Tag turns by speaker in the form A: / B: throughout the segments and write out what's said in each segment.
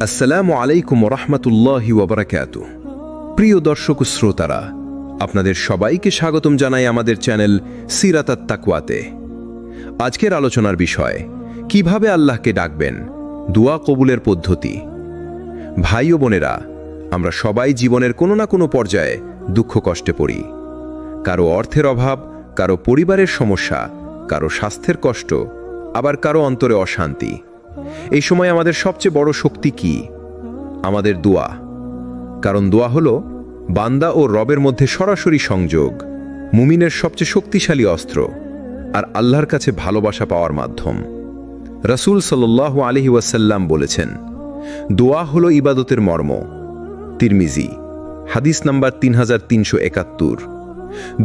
A: আসসালামু আলাইকুম রাহমাতুল্লাহি ওয়া বারাকাতুহু। প্রিয় দর্শক ও শ্রোতারা, আপনাদের সবাইকে স্বাগতম জানাই আমাদের চ্যানেল সিরাত আত-তাকওয়াতে। আজকের আলোচনার বিষয়, কিভাবে আল্লাহকে ডাকবেন, দোয়া কবুলের পদ্ধতি। ভাই ও বোনেরা, আমরা সবাই জীবনের কোনো না কোনো পর্যায়ে দুঃখ কষ্টে পড়ি। কারো অর্থের অভাব, কারো পরিবারের সমস্যা, কারো স্বাস্থ্যের কষ্ট, আবার কারো অন্তরে অশান্তি। এই সময় আমাদের সবচেয়ে বড় শক্তি কি? আমাদের দোয়া। কারণ দোয়া হলো বান্দা ও রবের মধ্যে সরাসরি সংযোগ, মুমিনের সবচেয়ে শক্তিশালী অস্ত্র, আর আল্লাহর কাছে ভালোবাসা পাওয়ার মাধ্যম। রাসূল সাল্লাল্লাহু আলাইহি ওয়াসাল্লাম বলেছেন, দোয়া হলো ইবাদতের মর্ম। তিরমিজি, হাদিস নাম্বার 3371।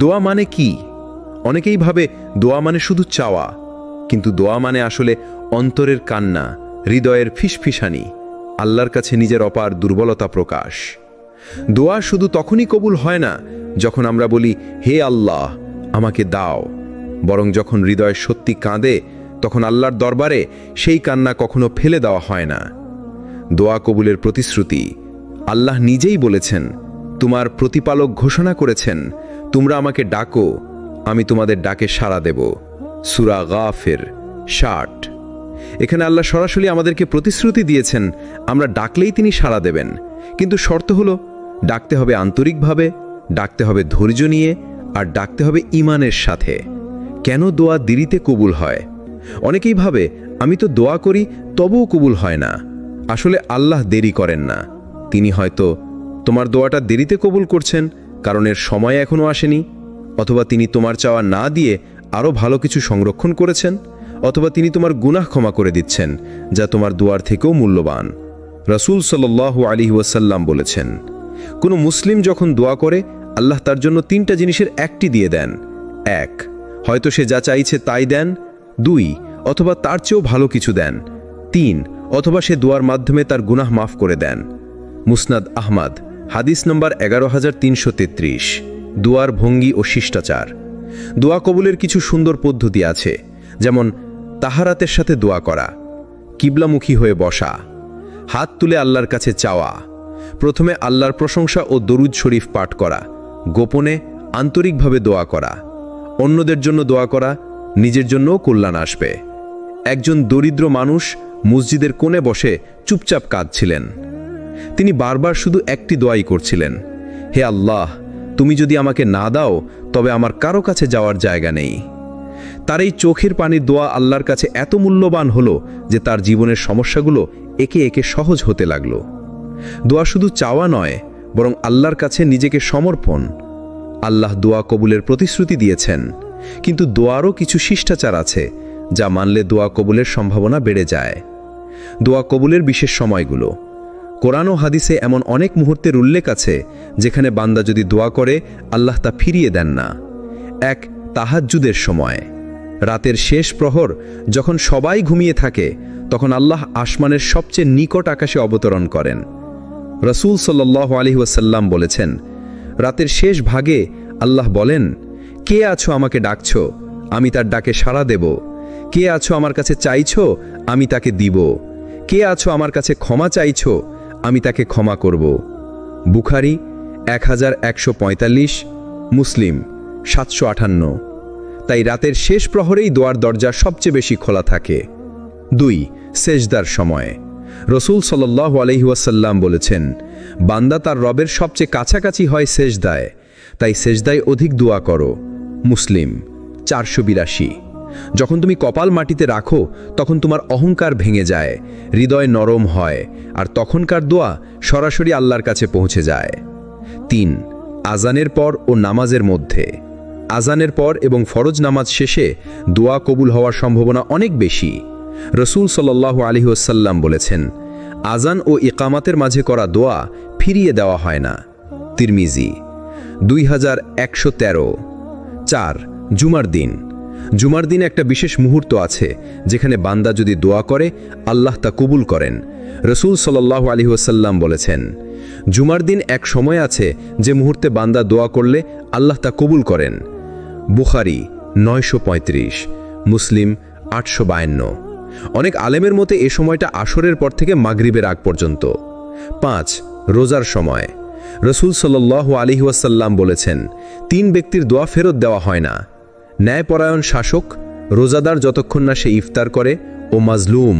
A: দোয়া মানে কি? অনেকেই ভাবে দোয়া মানে শুধু চাওয়া, কিন্তু দোয়া মানে আসলে অন্তরের কান্না, হৃদয়ের ফিসফিসানি, আল্লাহর কাছে নিজের অপার দুর্বলতা প্রকাশ। দোয়া শুধু তখনই কবুল হয় না যখন আমরা বলি, হে আল্লাহ আমাকে দাও, বরং যখন হৃদয় সত্যি কাঁদে, তখন আল্লাহর দরবারে সেই কান্না কখনো ফেলে দেওয়া হয় না। দোয়া কবুলের প্রতিশ্রুতি। আল্লাহ নিজেই বলেছেন, তোমার প্রতিপালক ঘোষণা করেছেন, তোমরা আমাকে ডাকো, আমি তোমাদের ডাকে সাড়া দেব। সূরা গাফির 60। এখানে আল্লাহ সরাসরি আমাদেরকে প্রতিশ্রুতি দিয়েছেন, আমরা ডাকলেই তিনি সাড়া দেবেন। কিন্তু শর্ত হলো, ডাকতে হবে আন্তরিকভাবে, ডাকতে হবে ধৈর্য নিয়ে, আর ডাকতে হবে ঈমানের সাথে। কেন দোয়া দেরিতে কবুল হয়? অনেকেই ভাবে, আমি তো দোয়া করি তবুও কবুল হয় না। আসলে আল্লাহ দেরি করেন না। তিনি হয়তো তোমার দোয়াটা দেরিতে কবুল করছেন কারণ এর সময় এখনো আসেনি, অথবা তিনি তোমার চাওয়া না দিয়ে আরও ভালো কিছু সংরক্ষণ করেছেন, অথবা তিনি তোমার গুনাহ ক্ষমা করে দিচ্ছেন, যা তোমার দোয়ার থেকেও মূল্যবান। রাসূল সাল্লাল্লাহু আলাইহি ওয়াসাল্লাম বলেছেন, কোনো মুসলিম যখন দোয়া করে, আল্লাহ তার জন্য 3টা জিনিসের একটি দিয়ে দেন। 1, হয়তো সে যা চাইছে তাই দেন। 2, অথবা তার চেয়েও ভালো কিছু দেন। 3, অথবা সে দোয়ার মাধ্যমে তার গুনাহ মাফ করে দেন। মুসনাদ আহমদ, হাদিস নম্বর 11333। দোয়ার ভঙ্গি ও শিষ্টাচার। দোয়া কবুলের কিছু সুন্দর পদ্ধতি আছে, যেমন তাহারাতের সাথে দোয়া করা, কিবলামুখী হয়ে বসা, হাত তুলে আল্লাহর কাছে চাওয়া, প্রথমে আল্লাহর প্রশংসা ও দরুদ শরীফ পাঠ করা, গোপনে আন্তরিকভাবে দোয়া করা, অন্যদের জন্য দোয়া করা, নিজের জন্যও কল্যাণ আসবে। একজন দরিদ্র মানুষ মসজিদের কোণে বসে চুপচাপ কাঁদছিলেন। তিনি বারবার শুধু একটি দোয়াই করছিলেন, হে আল্লাহ, তুমি যদি আমাকে না দাও তবে আমার কারো কাছে যাওয়ার জায়গা নেই। তার এই চোখের পানির দোয়া আল্লাহর কাছে এত মূল্যবান হলো যে তার জীবনের সমস্যাগুলো একে একে সহজ হতে লাগলো। দোয়া শুধু চাওয়া নয়, বরং আল্লাহর কাছে নিজেকে সমর্পণ। আল্লাহ দোয়া কবুলের প্রতিশ্রুতি দিয়েছেন, কিন্তু দোয়ারও কিছু শিষ্টাচার আছে যা মানলে দোয়া কবুলের সম্ভাবনা বেড়ে যায়। দোয়া কবুলের বিশেষ সময়গুলো। কোরআন ও হাদিসে এমন অনেক মুহূর্তের উল্লেখ আছে যেখানে বান্দা যদি দোয়া করে, আল্লাহ তা ফিরিয়ে দেন না। 1, তাহাজ্জুদের সময়। রাতের শেষ প্রহর যখন সবাই ঘুমিয়ে থাকে, তখন আল্লাহ আসমানের সবচেয়ে নিকট আকাশে অবতরণ করেন। রাসূল সাল্লাল্লাহু আলাইহি ওয়াসাল্লাম বলেছেন, রাতের শেষ ভাগে আল্লাহ বলেন, কে আছো আমাকে ডাকছো, আমি তার ডাকে সাড়া দেব। কে আছো আমার কাছে চাইছো, আমি তাকে দিব। কে আছো আমার কাছে ক্ষমা চাইছো, আমি তাকে ক্ষমা করব। বুখারী 1145, মুসলিম 758। তাই রাতের শেষ প্রহরেই দোয়ার দরজা সবচেয়ে বেশি খোলা থাকে। 2, সেজদার সময়। রাসূল সাল্লাল্লাহু আলাইহি ওয়াসাল্লাম বলেছেন, বান্দা তার রবের সবচেয়ে কাছাকাছি হয় সেজদায়, তাই সেজদায় অধিক দোয়া করো। মুসলিম 482। যখন তুমি কপাল মাটিতে রাখো, তখন তোমার অহংকার ভেঙে যায়, হৃদয় নরম হয়, আর তখনকার দোয়া সরাসরি আল্লাহর কাছে পৌঁছে যায়। 3, আজানের পর ও নামাজের মধ্যে। আজানের পর এবং ফরজ নামাজ শেষে দোয়া কবুল হওয়ার সম্ভাবনা অনেক বেশি। রাসূল সাল্লাল্লাহু আলাইহি ওয়াসাল্লাম বলেছেন, আজান ও ইকামাতের মাঝে করা দোয়া ফিরিয়ে দেওয়া হয় না। তিরমিজি 2113। 4, জুমার দিন। জুমার দিন একটা বিশেষ মুহূর্ত আছে যেখানে বান্দা যদি দোয়া করে, আল্লাহ তা কবুল করেন। রাসূল সাল্লাল্লাহু আলাইহি ওয়াসাল্লাম বলেছেন, জুমার দিন এক সময় আছে যে মুহূর্তে বান্দা দোয়া করলে আল্লাহ তা কবুল করেন। বুখারী 935, মুসলিম 852। অনেক আলেমের মতে এ সময়টা আসরের পর থেকে মাগরিবের আগ পর্যন্ত। 5. রোজার সময়। রসুল সাল্লাল্লাহু আলাইহি ওয়াসাল্লাম বলেছেন, 3 ব্যক্তির দোয়া ফেরত দেওয়া হয় না: ন্যায়পরায়ণ শাসক, রোজাদার যতক্ষণ না সে ইফতার করে, ও মাজলুম,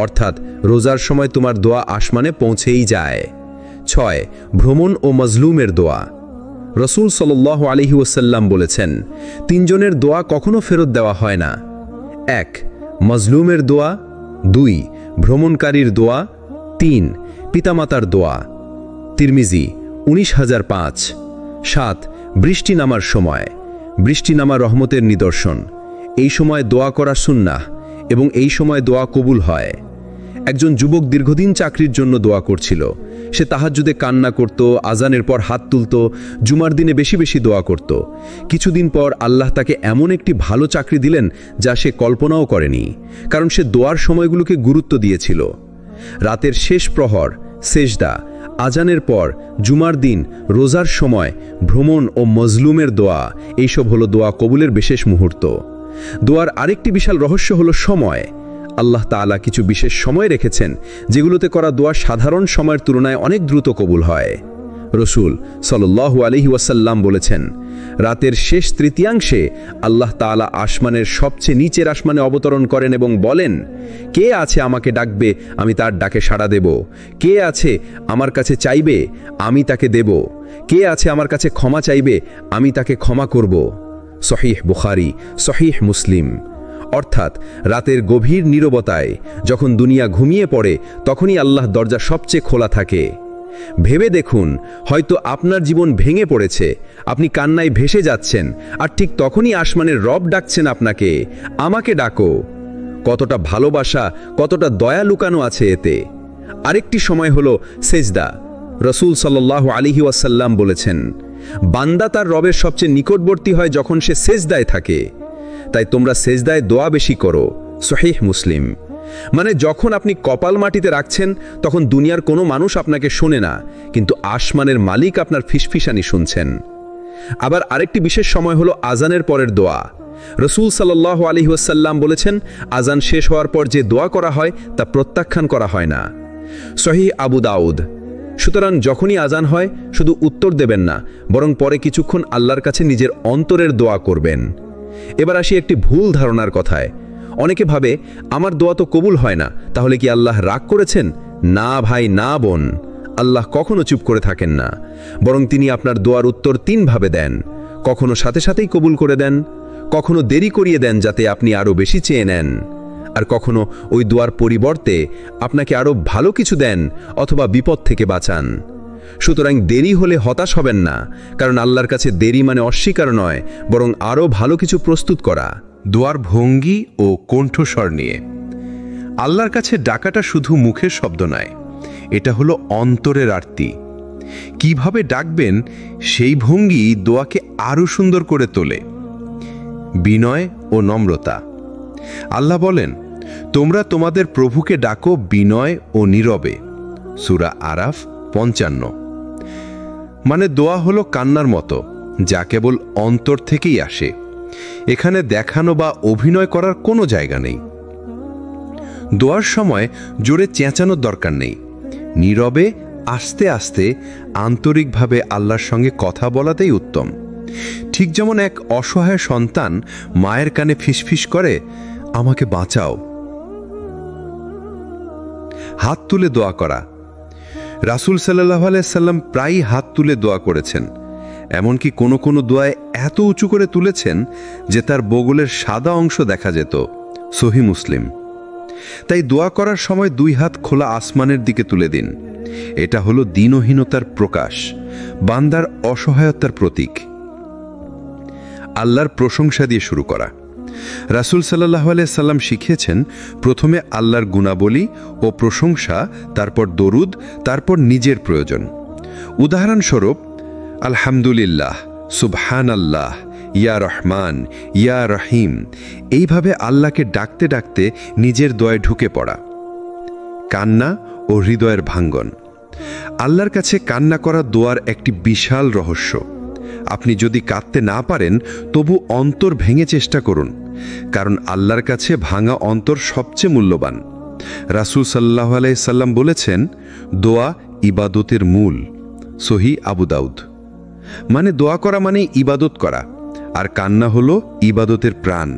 A: অর্থাৎ রোজার সময় তোমার দোয়া আসমানে পৌঁছেই যায়। 6. ভ্রমণ ও মাজলুমের দোয়া। রসুল সাল্লাল্লাহু আলাইহি ওয়াসাল্লাম বলেছেন, 3 জনের দোয়া কখনো ফেরত দেওয়া হয় না: 1. মাজলুমের দোয়া, 2. ভ্রমণকারীর দোয়া, 3. পিতামাতার দোয়া। তিরমিজি 19005। 7. বৃষ্টি নামার সময়। বৃষ্টি নামা রহমতের নিদর্শন। এই সময় দোয়া করা সুন্নাহ এবং এই সময় দোয়া কবুল হয়। একজন যুবক দীর্ঘদিন চাকরির জন্য দোয়া করছিল। সে তাহাজ্জুদে কান্না করত, আজানের পর হাত তুলত, জুমার দিনে বেশি বেশি দোয়া করত। কিছুদিন পর আল্লাহ তাকে এমন একটি ভালো চাকরি দিলেন যা সে কল্পনাও করেনি, কারণ সে দোয়ার সময়গুলোকে গুরুত্ব দিয়েছিল। রাতের শেষ প্রহর, সেজদা, আজানের পর, জুমার দিন, রোজার সময়, ভ্রমণ ও মজলুমের দোয়া, এইসব হলো দোয়া কবুলের বিশেষ মুহূর্ত। দোয়ার আরেকটি বিশাল রহস্য হলো সময়। আল্লাহ তাআলা কিছু বিশেষ সময় রেখেছেন যেগুলোতে করা দোয়া সাধারণ সময়ের তুলনায় অনেক দ্রুত কবুল হয়। রসুল সাল্লাল্লাহু আলাইহি ওয়াসাল্লাম বলেছেন, রাতের শেষ তৃতীয়াংশে আল্লাহ তাআলা আসমানের সবচেয়ে নিচের আসমানে অবতরণ করেন এবং বলেন, কে আছে আমাকে ডাকবে, আমি তার ডাকে সাড়া দেব। কে আছে আমার কাছে চাইবে, আমি তাকে দেব। কে আছে আমার কাছে ক্ষমা চাইবে, আমি তাকে ক্ষমা করব। সহিহ বুখারী, সহিহ মুসলিম। অর্থাৎ রাতের গভীর নীরবতায় যখন দুনিয়া ঘুমিয়ে পড়ে, তখনই আল্লাহ দরজা সবচেয়ে খোলা থাকে। ভেবে দেখুন, হয়তো আপনার জীবন ভেঙে পড়েছে, আপনি কান্নায় ভেসে যাচ্ছেন, আর ঠিক তখনই আসমানের রব ডাকছেন আপনাকে, আমাকে ডাকো। কতটা ভালোবাসা, কতটা দয়া লুকানো আছে এতে। আরেকটি সময় হলো সেজদা। রসুল সাল্লাল্লাহু আলাইহি ওয়াসাল্লাম বলেছেন, বান্দা তার রবের সবচেয়ে নিকটবর্তী হয় যখন সে সেজদায় থাকে। তাই তোমরা সেজদায় দোয়া বেশি করো। সহিহ মুসলিম। মানে যখন আপনি কপাল মাটিতে রাখছেন, তখন দুনিয়ার কোনো মানুষ আপনাকে শোনে না, কিন্তু আসমানের মালিক আপনার ফিসফিসানি শুনছেন। আবার আরেকটি বিশেষ সময় হলো আজানের পরের দোয়া। রসুল সাল্লাল্লাহু আলাইহি ওয়াসাল্লাম বলেছেন, আজান শেষ হওয়ার পর যে দোয়া করা হয় তা প্রত্যাখ্যান করা হয় না। সহিহ আবু দাউদ। সুতরাং যখনই আজান হয়, শুধু উত্তর দেবেন না, বরং পরে কিছুক্ষণ আল্লাহর কাছে নিজের অন্তরের দোয়া করবেন। এবার আসি একটি ভুল ধারণার কথায়। অনেকে ভাবে, আমার দোয়া তো কবুল হয় না, তাহলে কি আল্লাহ রাগ করেছেন? না ভাই, না বোন, আল্লাহ কখনো চুপ করে থাকেন না, বরং তিনি আপনার দোয়ার উত্তর 3 ভাবে দেন। কখনো সাথে সাথেই কবুল করে দেন, কখনো দেরি করিয়ে দেন যাতে আপনি আরও বেশি চেয়ে নেন, আর কখনো ওই দোয়ার পরিবর্তে আপনাকে আরও ভালো কিছু দেন অথবা বিপদ থেকে বাঁচান। সুতরাং দেরি হলে হতাশ হবেন না, কারণ আল্লাহর কাছে দেরি মানে অস্বীকার নয়, বরং আরও ভালো কিছু প্রস্তুত করা।
B: দোয়ার ভঙ্গি ও কণ্ঠস্বর নিয়ে। আল্লাহর কাছে ডাকাটা শুধু মুখের শব্দ নয়, এটা হলো অন্তরের আরতি। কিভাবে ডাকবেন সেই ভঙ্গি দোয়াকে আরও সুন্দর করে তোলে। বিনয় ও নম্রতা। আল্লাহ বলেন, তোমরা তোমাদের প্রভুকে ডাকো বিনয় ও নীরবে। সূরা আরাফ 55। মানে দোয়া হলো কান্নার মতো, যা কেবল অন্তর থেকেই আসে। এখানে দেখানো বা অভিনয় করার কোনো জায়গা নেই। দোয়ার সময় জোরে চেঁচানোর দরকার নেই। নীরবে আস্তে আস্তে আন্তরিকভাবে আল্লাহর সঙ্গে কথা বলাতেই উত্তম। ঠিক যেমন এক অসহায় সন্তান মায়ের কানে ফিসফিস করে, আমাকে বাঁচাও। হাত তুলে দোয়া করা। রাসূল সাল্লাল্লাহু আলাইহি সাল্লাম প্রায়ই হাত তুলে দোয়া করেছেন। এমনকি কোনো কোনো দোয়ায় এত উঁচু করে তুলেছেন যে তার বগলের সাদা অংশ দেখা যেত। সহিহ মুসলিম। তাই দোয়া করার সময় 2 হাত খোলা আসমানের দিকে তুলে দিন। এটা হলো দীনহীনতার প্রকাশ, বান্দার অসহায়তার প্রতীক। আল্লাহর প্রশংসা দিয়ে শুরু করা। রাসূল সাল্লাল্লাহু আলাইহি সাল্লাম শিখিয়েছেন, প্রথমে আল্লাহর গুণাবলী ও প্রশংসা, তারপর দরুদ, তারপর নিজের প্রয়োজন। উদাহরণস্বরূপ, আলহামদুলিল্লাহ, সুবহানাল্লাহ, ইয়া রহমান, ইয়া রহিম, এইভাবে আল্লাহকে ডাকতে ডাকতে নিজের দোয়ায় ঢুকে পড়া। কান্না ও হৃদয়ের ভাঙ্গন। আল্লাহর কাছে কান্না করা দোয়ার একটি বিশাল রহস্য। আপনি যদি কাঁদতে না পারেন, তবু অন্তর ভেঙে চেষ্টা করুন, কারণ আল্লাহর কাছে ভাঙা অন্তর সবচেয়ে মূল্যবান। রাসূল সাল্লাল্লাহু আলাইহি সাল্লাম বলেছেন, দোয়া ইবাদতের মূল। সহিহ আবু দাউদ। মানে দোয়া করা মানে ইবাদত করা, আর কান্না হলো ইবাদতের প্রাণ।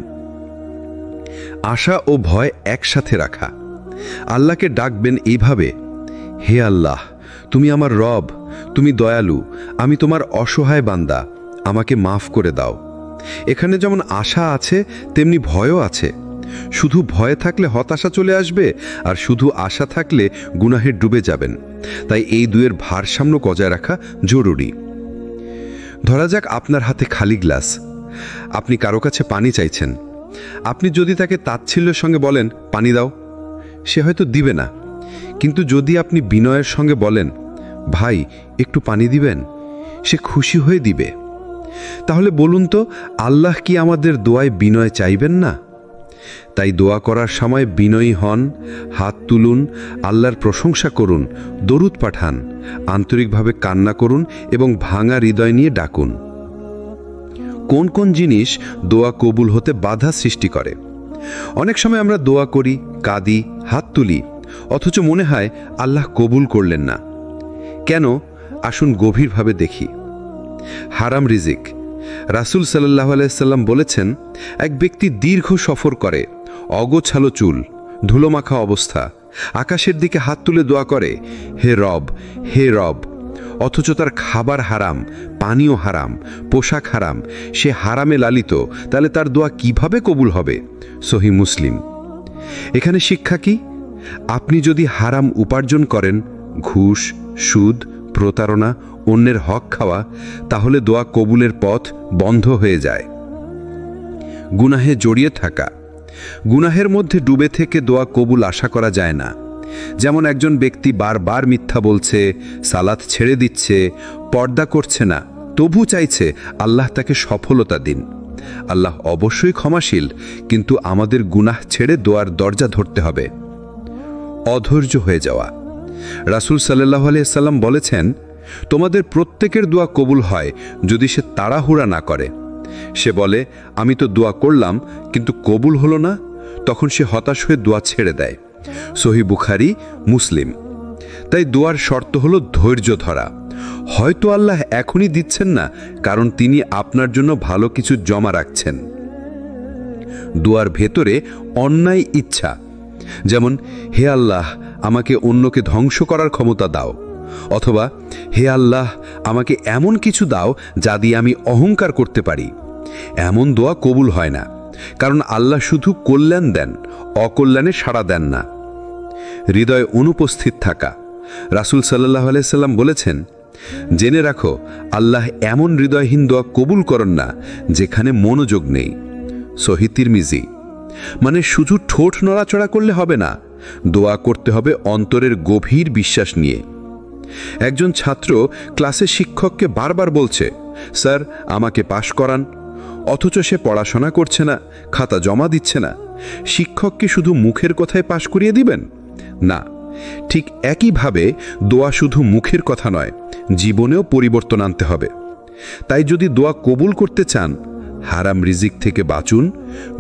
B: আশা ও ভয় একসাথে রাখা। আল্লাহকে ডাকবেন এইভাবে, হে আল্লাহ, তুমি আমার রব, তুমি দয়ালু, আমি তোমার অসহায় বান্দা, আমাকে মাফ করে দাও। এখানে যেমন আশা আছে তেমনি ভয়ও আছে। শুধু ভয় থাকলে হতাশা চলে আসবে, আর শুধু আশা থাকলে গুনাহে ডুবে যাবেন। তাই এই দুয়ের ভারসাম্য বজায় রাখা জরুরি। ধরা যাক আপনার হাতে খালি গ্লাস, আপনি কারো কাছে পানি চাইছেন। আপনি যদি তাকে তাচ্ছিল্যের সঙ্গে বলেন, পানি দাও, সে হয়তো দিবে না। কিন্তু যদি আপনি বিনয়ের সঙ্গে বলেন, ভাই একটু পানি দিবেন, সে খুশি হয়ে দিবে। তাহলে বলুন তো, আল্লাহ কি আমাদের দোয়ায় বিনয় চাইবেন না? তাই দোয়া করার সময় বিনয়ী হন, হাত তুলুন, আল্লাহর প্রশংসা করুন, দরুদ পাঠান, আন্তরিকভাবে কান্না করুন এবং ভাঙা হৃদয় নিয়ে ডাকুন। কোন কোন জিনিস দোয়া কবুল হতে বাধা সৃষ্টি করে? অনেক সময় আমরা দোয়া করি, কাঁদি, হাত তুলি, অথচ মনে হয় আল্লাহ কবুল করলেন না। কেন? আসুন গভীরভাবে দেখি। হারাম রিজিক। রাসূল সাল্লাল্লাহু আলাইহি সাল্লাম বলেছেন, এক ব্যক্তি দীর্ঘ সফর করে, অগোছালো চুল, ধুলোমাখা অবস্থা, আকাশের দিকে হাত তুলে দোয়া করে, হে রব, হে রব, অথচ তার খাবার হারাম, পানীয় হারাম, পোশাক হারাম, সে হারামে লালিত, তাহলে তার দোয়া কিভাবে কবুল হবে? সহিহ মুসলিম। এখানে শিক্ষা কি? আপনি যদি হারাম উপার্জন করেন, ঘুষ, সুদ, প্রতারণা, অন্যের হক খাওয়া, তাহলে দোয়া কবুলের পথ বন্ধ হয়ে যায়। গুনাহে জড়িয়ে থাকা। গুনাহের মধ্যে ডুবে থেকে দোয়া কবুল আশা করা যায় না। যেমন একজন ব্যক্তি বারবার মিথ্যা বলছে, সালাত ছেড়ে দিচ্ছে, পর্দা করছে না, তবু চাইছে আল্লাহ তাকে সফলতা দিন। আল্লাহ অবশ্যই ক্ষমাশীল, কিন্তু আমাদের গুনাহ ছেড়ে দোয়ার দরজা ধরতে হবে। অধৈর্য হয়ে যাওয়া। রাসূল সাল্লাল্লাহু আলাইহি সাল্লাম বলেছেন, তোমাদের প্রত্যেকের দোয়া কবুল হয় যদি সে তাড়াহুড়া না করে। সে বলে, আমি তো দোয়া করলাম কিন্তু কবুল হলো না, তখন সে হতাশ হয়ে দোয়া ছেড়ে দেয়। সহিহ বুখারী, মুসলিম। তাই দোয়ার শর্ত হলো ধৈর্য ধরা। হয়তো আল্লাহ এখনই দিচ্ছেন না, কারণ তিনি আপনার জন্য ভালো কিছু জমা রাখছেন। দোয়ার ভেতরে অন্যায় ইচ্ছা, যেমন হে আল্লাহ, আমাকে অন্যকে ধ্বংস করার ক্ষমতা দাও, অথবা হে আল্লাহ, আমাকে এমন কিছু দাও যা দিয়ে আমি অহংকার করতে পারি। এমন দোয়া কবুল হয় না, কারণ আল্লাহ শুধু কল্যাণ দেন, অকল্যাণে সাড়া দেন না। হৃদয়ে অনুপস্থিত থাকা। রাসূল সাল্লাল্লাহু আলাইহি সাল্লাম বলেছেন, জেনে রাখো, আল্লাহ এমন হৃদয়হীন দোয়া কবুল করেন না যেখানে মনোযোগ নেই। সহিহ তিরমিজি। মানে শুধু ঠোঁট নড়াচড়া করলে হবে না, দোয়া করতে হবে অন্তরের গভীর বিশ্বাস নিয়ে। একজন ছাত্র ক্লাসে শিক্ষককে বারবার বলছে, স্যার আমাকে পাশ করান, অথচ সে পড়াশোনা করছে না, খাতা জমা দিচ্ছে না। শিক্ষক কি শুধু মুখের কথায় পাশ করিয়ে দিবেন? না। ঠিক একইভাবে দোয়া শুধু মুখের কথা নয়, জীবনেও পরিবর্তন আনতে হবে। তাই যদি দোয়া কবুল করতে চান, হারাম রিজিক থেকে বাঁচুন,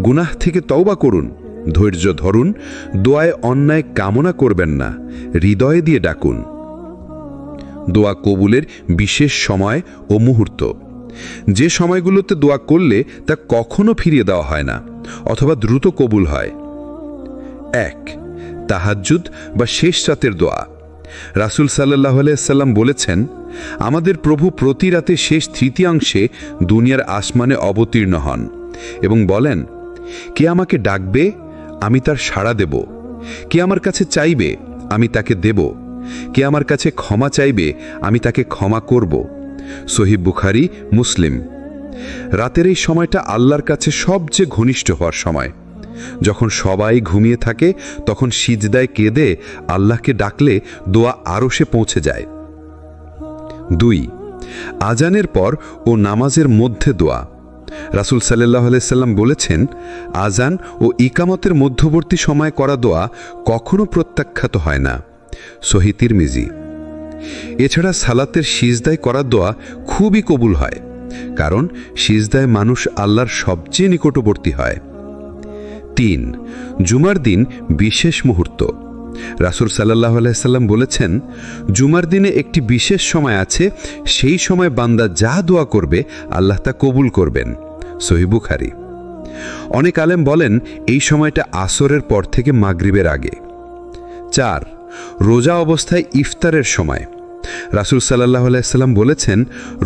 B: গুনাহ থেকে তওবা করুন, ধৈর্য ধরুন, দোয়ায় অন্যায় কামনা করবেন না, হৃদয়ে দিয়ে ডাকুন। দোয়া কবুলের বিশেষ সময় ও মুহূর্ত। যে সময়গুলোতে দোয়া করলে তা কখনো ফিরিয়ে দেওয়া হয় না, অথবা দ্রুত কবুল হয়। 1. তাহাজ্জুদ বা শেষ রাতের দোয়া। রাসূল সাল্লাল্লাহু আলাইহি সাল্লাম বলেছেন, আমাদের প্রভু প্রতি রাতে শেষ তৃতীয়াংশে দুনিয়ার আসমানে অবতীর্ণ হন এবং বলেন, কে আমাকে ডাকবে, আমি তার সাড়া দেব। কে আমার কাছে চাইবে, আমি তাকে দেব। কে আমার কাছে ক্ষমা চাইবে, আমি তাকে ক্ষমা করব। সহিহ বুখারী, মুসলিম। রাতের এই সময়টা আল্লাহর কাছে সবচেয়ে ঘনিষ্ঠ হওয়ার সময়। যখন সবাই ঘুমিয়ে থাকে, তখন সিজদায় কেঁদে আল্লাহকে ডাকলে দোয়া আরশে পৌঁছে যায়। 2. আজানের পর ও নামাজের মধ্যে দোয়া। রাসূল সাল্লাল্লাহু আলাইহি সাল্লাম বলেছেন, আজান ও ইকামতের মধ্যবর্তী সময় করা দোয়া কখনো প্রত্যাখ্যাত হয় না। সহিহ তিরমিজি। এছাড়া সালাতের সিজদায় করা দোয়া খুবই কবুল হয়, কারণ সিজদায় মানুষ আল্লাহর সবচেয়ে নিকটবর্তী হয়। 3. জুমার দিন বিশেষ মুহূর্ত। রাসূল সাল্লাল্লাহু আলাইহি সাল্লাম বলেছেন, জুমার দিনে একটি বিশেষ সময় আছে, সেই সময় বান্দা যা দোয়া করবে আল্লাহ তা কবুল করবেন। সহিহ বুখারী। অনেক আলেম বলেন এই সময়টা আসরের পর থেকে মাগরিবের আগে। 4. রোজা অবস্থায় ইফতারের সময়। রাসূল সাল্লাল্লাহু আলাইহি সাল্লাম বলেছেন,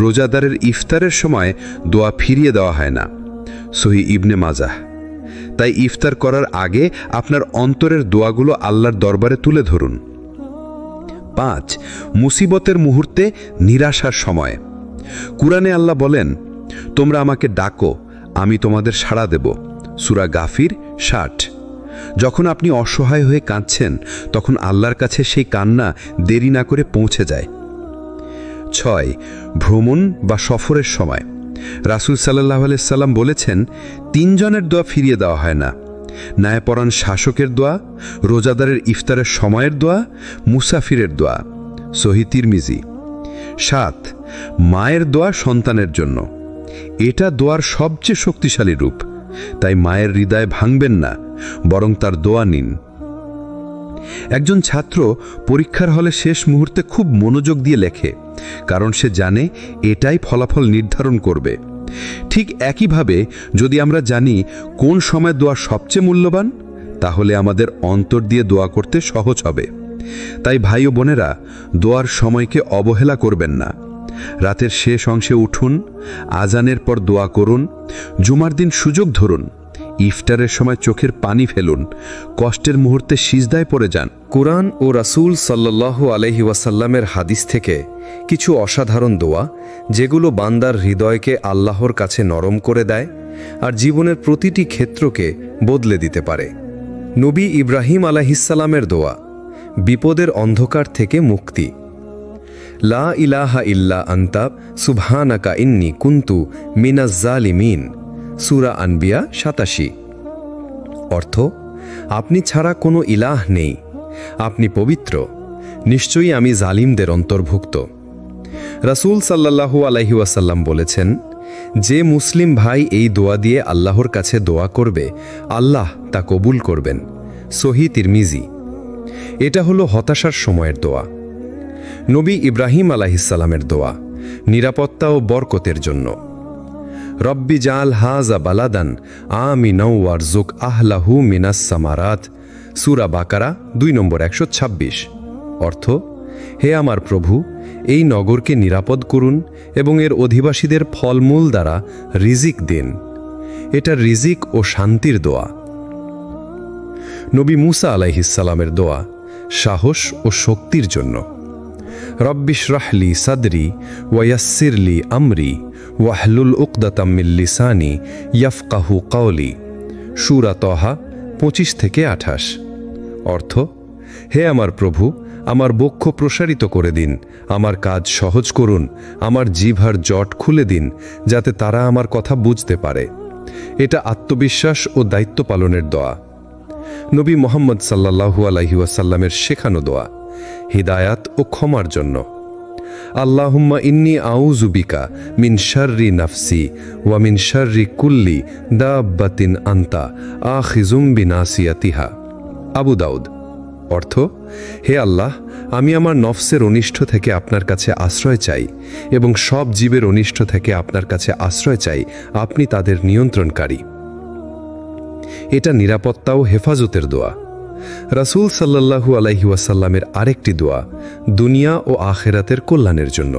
B: রোজাদারের ইফতারের সময় দোয়া ফিরিয়ে দেওয়া হয় না। সহিহ ইবনে মাজাহ। তাই ইফতার করার আগে আপনার অন্তরের দোয়াগুলো আল্লাহর দরবারে তুলে ধরুন। 5. মুসিবতের মুহূর্তে নিরাশার সময়। কুরআনে আল্লাহ বলেন, তোমরা আমাকে ডাকো, আমি তোমাদের সাড়া দেব। সূরা গাফির 60। যখন আপনি অসহায় হয়ে কাঁদছেন তখন আল্লাহর কাছে সেই কান্না দেরি না করে পৌঁছে যায়। 6. ভ্রমণ বা সফরের সময়। রাসূল সাল্লাল্লাহু আলাইহি সাল্লাম বলেছেন, 3 জনের দোয়া ফিরিয়ে দেওয়া হয় না: ন্যায়পরায়ণ শাসকের দোয়া, রোজাদারের ইফতারের সময়ের দোয়া, মুসাফিরের দোয়া। সহিহ তিরমিজি। 7. মায়ের দোয়া সন্তানের জন্য। এটা দোয়ার সবচেয়ে শক্তিশালী রূপ, তাই মায়ের হৃদয় ভাঙবেন না, বরং তার দোয়া নিন। একজন ছাত্র পরীক্ষার হলে শেষ মুহূর্তে খুব মনোযোগ দিয়ে লেখে, কারণ সে জানে এটাই ফলাফল নির্ধারণ করবে। ঠিক একইভাবে যদি আমরা জানি কোন সময় দোয়া সবচেয়ে মূল্যবান, তাহলে আমাদের অন্তর দিয়ে দোয়া করতে সহজ হবে। তাই ভাই ও বোনেরা, দোয়ার সময়কে অবহেলা করবেন না। রাতের শেষ অংশে উঠুন, আজানের পর দোয়া করুন, জুমার দিন সুযোগ ধরুন, ইফতারের সময় চোখের পানি ফেলুন, কষ্টের মুহূর্তে সিজদায় পড়ে যান।
A: কুরআন ও রাসূল সাল্লাল্লাহু আলাইহি ওয়াসাল্লামের হাদিস থেকে কিছু অসাধারণ দোয়া, যেগুলো বান্দার হৃদয়কে আল্লাহর কাছে নরম করে দেয় আর জীবনের প্রতিটি ক্ষেত্রকে বদলে দিতে পারে। নবী ইব্রাহিম আলাইহিসসালামের দোয়া, বিপদের অন্ধকার থেকে মুক্তি। লা ইলাহা ইল্লা আনতা সুবহানাকা ইন্নী কুনতু মিনাজ জালিমিন। সূরা আনবিয়া 87। অর্থ, আপনি ছাড়া কোনো ইলাহ নেই, আপনি পবিত্র, নিশ্চয়ই আমি জালিমদের অন্তর্ভুক্ত। রাসূল সাল্লাল্লাহু আলাইহি ওয়াসাল্লাম বলেছেন, যে মুসলিম ভাই এই দোয়া দিয়ে আল্লাহর কাছে দোয়া করবে, আল্লাহ তা কবুল করবেন। সহিহ তিরমিজি। এটা হলো হতাশার সময়ের দোয়া। নবী ইব্রাহিম আলাইহিসসালামের দোয়া, নিরাপত্তা ও বরকতের জন্য। রব্বি জাল হাজা বালাদান আমিনাও ওয়ারজুক আহলাহু মিনাস সামারাত। সূরা বাকারা 2:126। অর্থ, হে আমার প্রভু, এই নগরকে নিরাপদ করুন এবং এর অধিবাসীদের ফলমূল দ্বারা রিজিক দিন। এটা রিজিক ও শান্তির দোয়া। নবী মুসা আলাইহিসসালামের দোয়া, সাহস ও শক্তির জন্য। রব্বিশরাহলি সাদরি ওয়ায়াসসিরলি আমরি ওয়াহলুল উকদাতাম মিন লিসানি ইয়াফকাহু কাওলি। সূরা তহা 25-28। অর্থ, হে আমার প্রভু, আমার বক্ষ প্রসারিত করে দিন, আমার কাজ সহজ করুন, আমার জিহ্বার জট খুলে দিন, যাতে তারা আমার কথা বুঝতে পারে। এটা আত্মবিশ্বাস ও দায়িত্ব পালনের দোয়া। নবী মুহাম্মদ সাল্লাল্লাহু আলাইহি ওয়াসাল্লামের শেখানো দোয়া, হিদায়াত ও ক্ষমার জন্য। আল্লাহুম্মা ইন্নী আউযু বিকা মিন শাররি নাফসি ওয়া মিন শাররি কুল্লি দাব্বাতিন আনতা আখিযুম বিনাসিয়াতিহা। আবু দাউদ। অর্থ, হে আল্লাহ, আমি আমার নফসের অনিষ্ট থেকে আপনার কাছে আশ্রয় চাই এবং সব জীবের অনিষ্ট থেকে আপনার কাছে আশ্রয় চাই, আপনি তাদের নিয়ন্ত্রণকারী। এটা নিরাপত্তা ও হেফাজতের দোয়া। রাসূল সাল্লাল্লাহু আলাইহি ওয়াসাল্লামের আরেকটি দোয়া, দুনিয়া ও আখিরাতের কল্যাণের জন্য।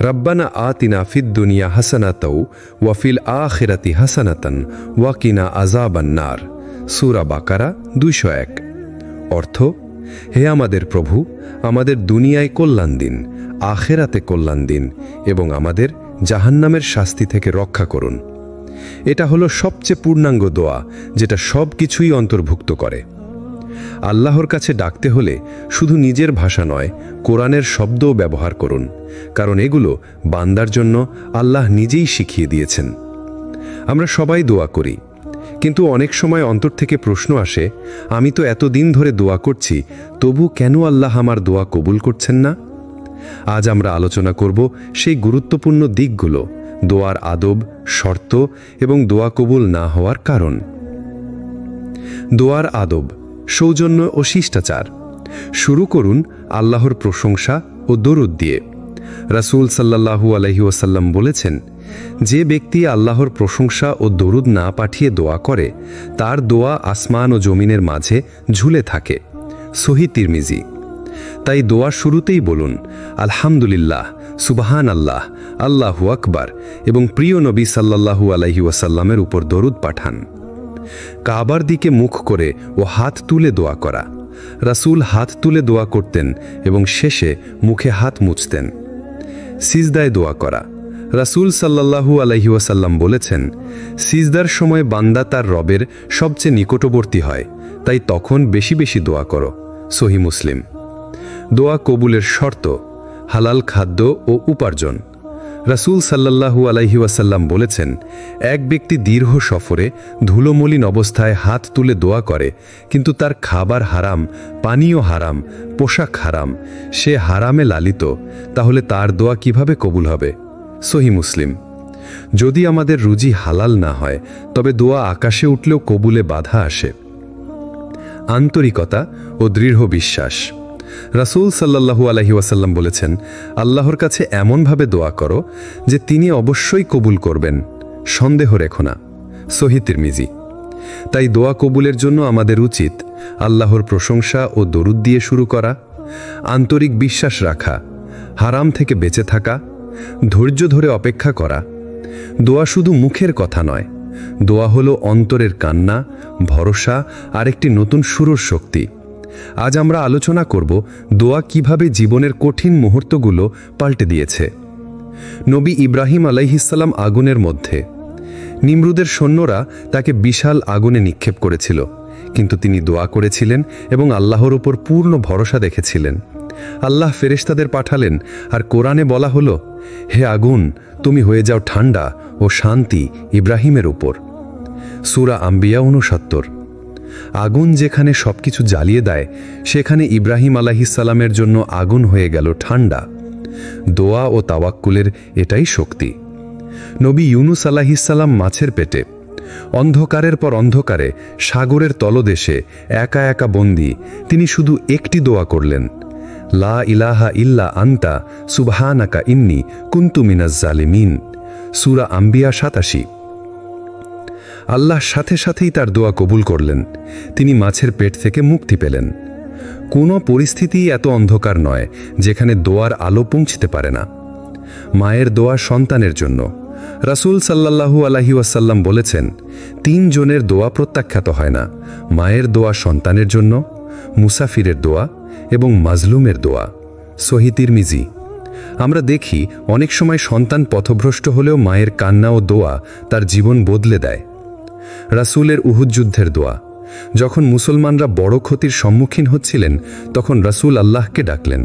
A: রব্বানা আতিনা ফিদ দুনিয়া হাসানাতাও ওয়া ফিল আখিরাতি হাসানাতান ওয়া কিনা আযাবান নার। সূরা বাকারা 201। অর্থ, হে আমাদের প্রভু, আমাদের দুনিয়ায় কল্যাণ দিন, আখিরাতে কল্যাণ দিন এবং আমাদের জাহান্নামের শাস্তি থেকে রক্ষা করুন। এটা হলো সবচেয়ে পূর্ণাঙ্গ দোয়া, যেটা সব কিছুই অন্তর্ভুক্ত করে। আল্লাহর কাছে ডাকতে হলে শুধু নিজের ভাষা নয়, কোরআনের শব্দও ব্যবহার করুন, কারণ এগুলো বান্দার জন্য আল্লাহ নিজেই শিখিয়ে দিয়েছেন। আমরা সবাই দোয়া করি, কিন্তু অনেক সময় অন্তর থেকে প্রশ্ন আসে, আমি তো এতদিন ধরে দোয়া করছি, তবু কেন আল্লাহ আমার দোয়া কবুল করছেন না? আজ আমরা আলোচনা করব সেই গুরুত্বপূর্ণ দিকগুলো, দোয়ার আদব, শর্ত এবং দোয়া কবুল না হওয়ার কারণ।
B: দোয়ার আদব, সৌজন্য ও শিষ্টাচার। শুরু করুন আল্লাহর প্রশংসা ও দরুদ দিয়ে। রাসূল সাল্লাল্লাহু আলাইহি ওয়াসাল্লাম বলেছেন, যে ব্যক্তি আল্লাহর প্রশংসা ও দরুদ না পাঠিয়ে দোয়া করে, তার দোয়া আসমান ও জমিনের মাঝে ঝুলে থাকে। সহিহ তিরমিজি। তাই দোয়া শুরুতেই বলুন আলহামদুলিল্লাহ, সুবহান আল্লাহ, আল্লাহু আকবার এবং প্রিয় নবী সাল্লাল্লাহু আলাইহি ওয়াসাল্লামের উপর দরুদ পাঠান। কাবার দিকে মুখ করে ও হাত তুলে দোয়া করা। রাসূল হাত তুলে দোয়া করতেন এবং শেষে মুখে হাত মুছতেন। সিজদায় দোয়া করা। রাসূল সাল্লাল্লাহু আলাইহি ওয়াসাল্লাম বলেছেন, সিজদার সময় বান্দা তার রবের সবচেয়ে নিকটবর্তী হয়, তাই তখন বেশি বেশি দোয়া করো। সহিহ মুসলিম। দোয়া কবুলের শর্ত, হালাল খাদ্য ও উপার্জন। রাসূল সাল্লাল্লাহু আলাইহি ওয়াসাল্লাম বলেছেন, এক ব্যক্তি দীর্ঘ সফরে ধুলোমলিন অবস্থায় হাত তুলে দোয়া করে, কিন্তু তার খাবার হারাম, পানীয় হারাম, পোশাক হারাম, সে হারামে লালিত, তাহলে তার দোয়া কিভাবে কবুল হবে? সহিহ মুসলিম। যদি আমাদের রুজি হালাল না হয়, তবে দোয়া আকাশে উঠলেও কবুলে বাধা আসে। আন্তরিকতা ও দৃঢ় বিশ্বাস। রাসূল সাল্লাল্লাহু আলাইহি ওয়াসাল্লাম বলেছেন, আল্লাহর কাছে এমনভাবে দোয়া করো যে তিনি অবশ্যই কবুল করবেন, সন্দেহ রেখো না। সহিহ তিরমিজি। তাই দোয়া কবুলের জন্য আমাদের উচিত আল্লাহর প্রশংসা ও দরুদ দিয়ে শুরু করা, আন্তরিক বিশ্বাস রাখা, হারাম থেকে বেঁচে থাকা, ধৈর্য ধরে অপেক্ষা করা। দোয়া শুধু মুখের কথা নয়, দোয়া হলো অন্তরের কান্না, ভরসা আর একটি নতুন শুরুর শক্তি। আজ আমরা আলোচনা করব দোয়া কিভাবে জীবনের কঠিন মুহূর্তগুলো পাল্টে দিয়েছে। নবী ইব্রাহিম আলাইহিসসালাম আগুনের মধ্যে। নিমরুদের সৈন্যরা তাকে বিশাল আগুনে নিক্ষেপ করেছিল, কিন্তু তিনি দোয়া করেছিলেন এবং আল্লাহর উপর পূর্ণ ভরসা দেখেছিলেন। আল্লাহ ফেরেশতাদের পাঠালেন, আর কোরআনে বলা হলো, হে আগুন, তুমি হয়ে যাও ঠান্ডা ও শান্তি ইব্রাহিমের উপর। সূরা আম্বিয়া 69। আগুন যেখানে সবকিছু জ্বালিয়ে দেয়, সেখানে ইব্রাহিম আলাইহিসসালামের জন্য আগুন হয়ে গেল ঠান্ডা। দোয়া ও তাওয়াক্কুলের এটাই শক্তি। নবী ইউনুস আলাইহিসসালাম মাছের পেটে, অন্ধকারের পর অন্ধকারে সাগরের তলদেশে একা একা বন্দী, তিনি শুধু একটি দোয়া করলেন, লা ইলাহা ইল্লা আনতা সুবহানাকা ইন্নী কুনতু মিনাজ জালিমিন। সূরা আম্বিয়া 87। আল্লাহ সাথে সাথেই তার দোয়া কবুল করলেন, তিনি মাছের পেট থেকে মুক্তি পেলেন। কোনো পরিস্থিতিই এত অন্ধকার নয় যেখানে দোয়ার আলো পৌঁছতে পারে না। মায়ের দোয়া সন্তানের জন্য। রাসূল সাল্লাল্লাহু আলাইহি ওয়াসাল্লাম বলেছেন, 3 জনের দোয়া প্রত্যাখ্যাত হয় না, মায়ের দোয়া সন্তানের জন্য, মুসাফিরের দোয়া এবং মাজলুমের দোয়া। সহিহ তিরমিজি। আমরা দেখি অনেক সময় সন্তান পথভ্রষ্ট হলেও মায়ের কান্না ও দোয়া তার জীবন বদলে দেয়। রাসূলের উহুদ যুদ্ধের দোয়া। যখন মুসলমানরা বড় ক্ষতির সম্মুখীন হচ্ছিলেন, তখন রাসূল আল্লাহকে ডাকলেন।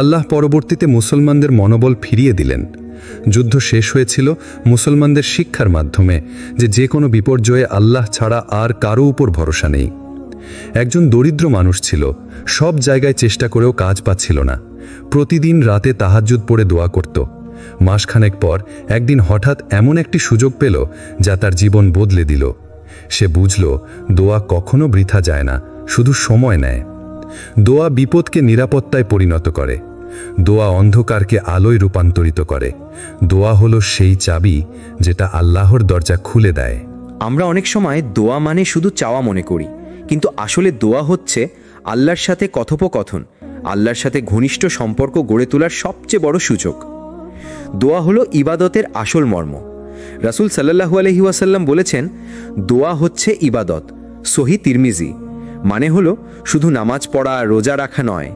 B: আল্লাহ পরবর্তীতে মুসলমানদের মনোবল ফিরিয়ে দিলেন। যুদ্ধ শেষ হয়েছিল মুসলমানদের শিক্ষার মাধ্যমে যে কোনো বিপর্যয়ে আল্লাহ ছাড়া আর কারো উপর ভরসা নেই। একজন দরিদ্র মানুষ ছিল, সব জায়গায় চেষ্টা করেও কাজ পাচ্ছিল না। প্রতিদিন রাতে তাহাজ্জুদ পড়ে দোয়া করত। মাসখানেক পর একদিন হঠাৎ এমন একটি সুযোগ পেল যা তার জীবন বদলে দিল। সে বুঝল, দোয়া কখনো বৃথা যায় না, শুধু সময় নেয়। দোয়া বিপদকে নিরাপত্তায় পরিণত করে। দোয়া অন্ধকারকে আলোয় রূপান্তরিত করে। দোয়া হলো সেই চাবি যেটা আল্লাহর দরজা খুলে দেয়।
C: আমরা অনেক সময় দোয়া মানে শুধু চাওয়া মনে করি, কিন্তু আসলে দোয়া হচ্ছে আল্লাহর সাথে কথোপকথন, আল্লাহর সাথে ঘনিষ্ঠ সম্পর্ক গড়ে তোলার সবচেয়ে বড় সুযোগ। দোয়া হলো ইবাদতের আসল মর্ম। রাসূল সাল্লাল্লাহু আলাইহি ওয়াসাল্লাম বলেছেন, দোয়া হচ্ছে ইবাদত। সহিহ তিরমিজি। মানে হলো শুধু নামাজ পড়া, রোজা রাখা নয়।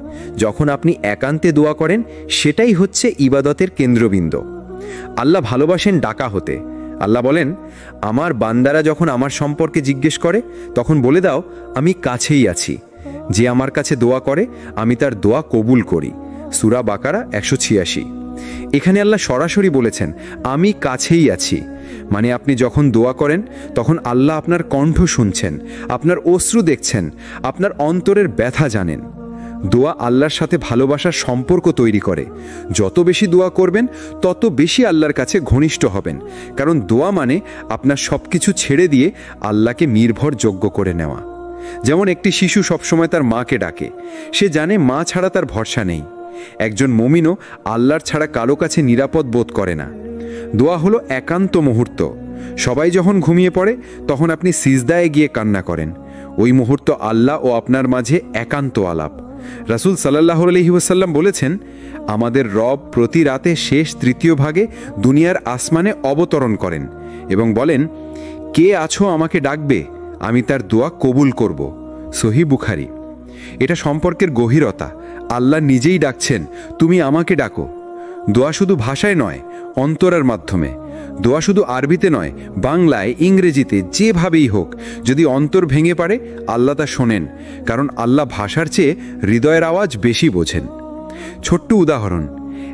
C: যখন আপনি একান্তে দোয়া করেন, সেটাই হচ্ছে ইবাদতের কেন্দ্রবিন্দু। আল্লাহ ভালোবাসেন ডাকা হতে। আল্লাহ বলেন, আমার বান্দারা যখন আমার সম্পর্কে জিজ্ঞেস করে, তখন বলে দাও আমি কাছেই আছি। যে আমার কাছে দোয়া করে, আমি তার দোয়া কবুল করি। সূরা বাকারা 186। এখানে আল্লাহ সরাসরি বলেছেন, আমি কাছেই আছি। মানে আপনি যখন দোয়া করেন, তখন আল্লাহ আপনার কণ্ঠ শুনছেন, আপনার অশ্রু দেখছেন, আপনার অন্তরের ব্যথা জানেন।
A: দোয়া আল্লাহর সাথে ভালোবাসার সম্পর্ক তৈরি করে। যত বেশি দোয়া করবেন তত বেশি আল্লাহর কাছে ঘনিষ্ঠ হবেন, কারণ দোয়া মানে আপনার সব কিছু ছেড়ে দিয়ে আল্লাহকে নির্ভরযোগ্য করে নেওয়া। যেমন একটি শিশু সবসময় তার মাকে ডাকে, সে জানে মা ছাড়া তার ভরসা নেই। একজন মুমিনও আল্লাহর ছাড়া কারো কাছে নিরাপদ বোধ করে না। দোয়া হলো একান্ত মুহূর্ত। সবাই যখন ঘুমিয়ে পড়ে তখন আপনি সিজদায় গিয়ে কান্না করেন। ওই মুহূর্ত আল্লাহ ও আপনার মাঝে একান্ত আলাপ। রাসূল সাল্লাল্লাহু আলাইহি ওয়াসাল্লাম বলেছেন, আমাদের রব প্রতি রাতে শেষ তৃতীয় ভাগে দুনিয়ার আসমানে অবতরণ করেন এবং বলেন, কে আছো আমাকে ডাকবে, আমি তার দোয়া কবুল করব। সহিহ বুখারী। এটা সম্পর্কের গভীরতা। আল্লাহ নিজেই ডাকছেন, তুমি আমাকে ডাকো। দোয়া শুধু ভাষায় নয়, অন্তরের মাধ্যমে। দোয়া শুধু আরবিতে নয়, বাংলায়, ইংরেজিতে, যেভাবেই হোক, যদি অন্তর ভেঙে পড়ে আল্লাহ তা শোনেন, কারণ আল্লাহ ভাষার চেয়ে হৃদয়ের আওয়াজ বেশি বোঝেন। ছোট্ট উদাহরণ,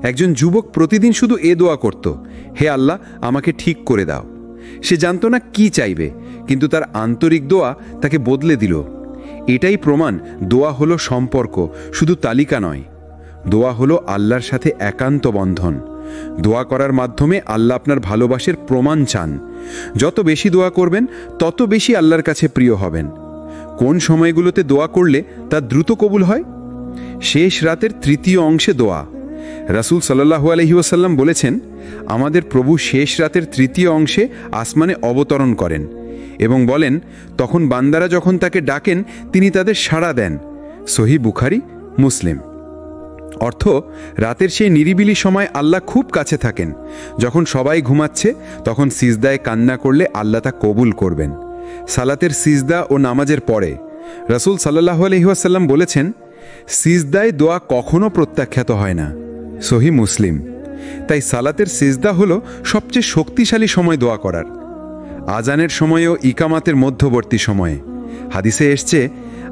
A: একজন যুবক প্রতিদিন শুধু এ দোয়া করত, হে আল্লাহ আমাকে ঠিক করে দাও। সে জানত না কি চাইবে, কিন্তু তার আন্তরিক দোয়া তাকে বদলে দিল। এটাই প্রমাণ, দোয়া হলো সম্পর্ক, শুধু তালিকা নয়। দোয়া হলো আল্লাহর সাথে একান্ত বন্ধন। দোয়া করার মাধ্যমে আল্লাহ আপনার ভালোবাসার প্রমাণ চান। যত বেশি দোয়া করবেন তত বেশি আল্লাহর কাছে প্রিয় হবেন। কোন সময়গুলোতে দোয়া করলে তা দ্রুত কবুল হয়? শেষ রাতের তৃতীয় অংশে দোয়া। রাসূল সাল্লাল্লাহু আলাইহি ওয়াসাল্লাম বলেছেন, আমাদের প্রভু শেষ রাতের তৃতীয় অংশে আসমানে অবতরণ করেন এবং বলেন, তখন বান্দারা যখন তাকে ডাকেন তিনি তাদের সাড়া দেন। সহিহ বুখারী, মুসলিম। অর্থ, রাতের সেই নিরিবিলি সময় আল্লাহ খুব কাছে থাকেন। যখন সবাই ঘুমাচ্ছে তখন সিজদায় কান্না করলে আল্লাহ তা কবুল করবেন। সালাতের সিজদা ও নামাজের পরে রাসূল সাল্লাল্লাহু আলাইহি ওয়াসাল্লাম বলেছেন, সিজদায় দোয়া কখনো প্রত্যাখ্যাত হয় না। সহিহ মুসলিম। তাই সালাতের সিজদা হলো সবচেয়ে শক্তিশালী সময় দোয়া করার। আজানের সময়ও ইকামাতের মধ্যবর্তী সময়ে। হাদিসে এসছে,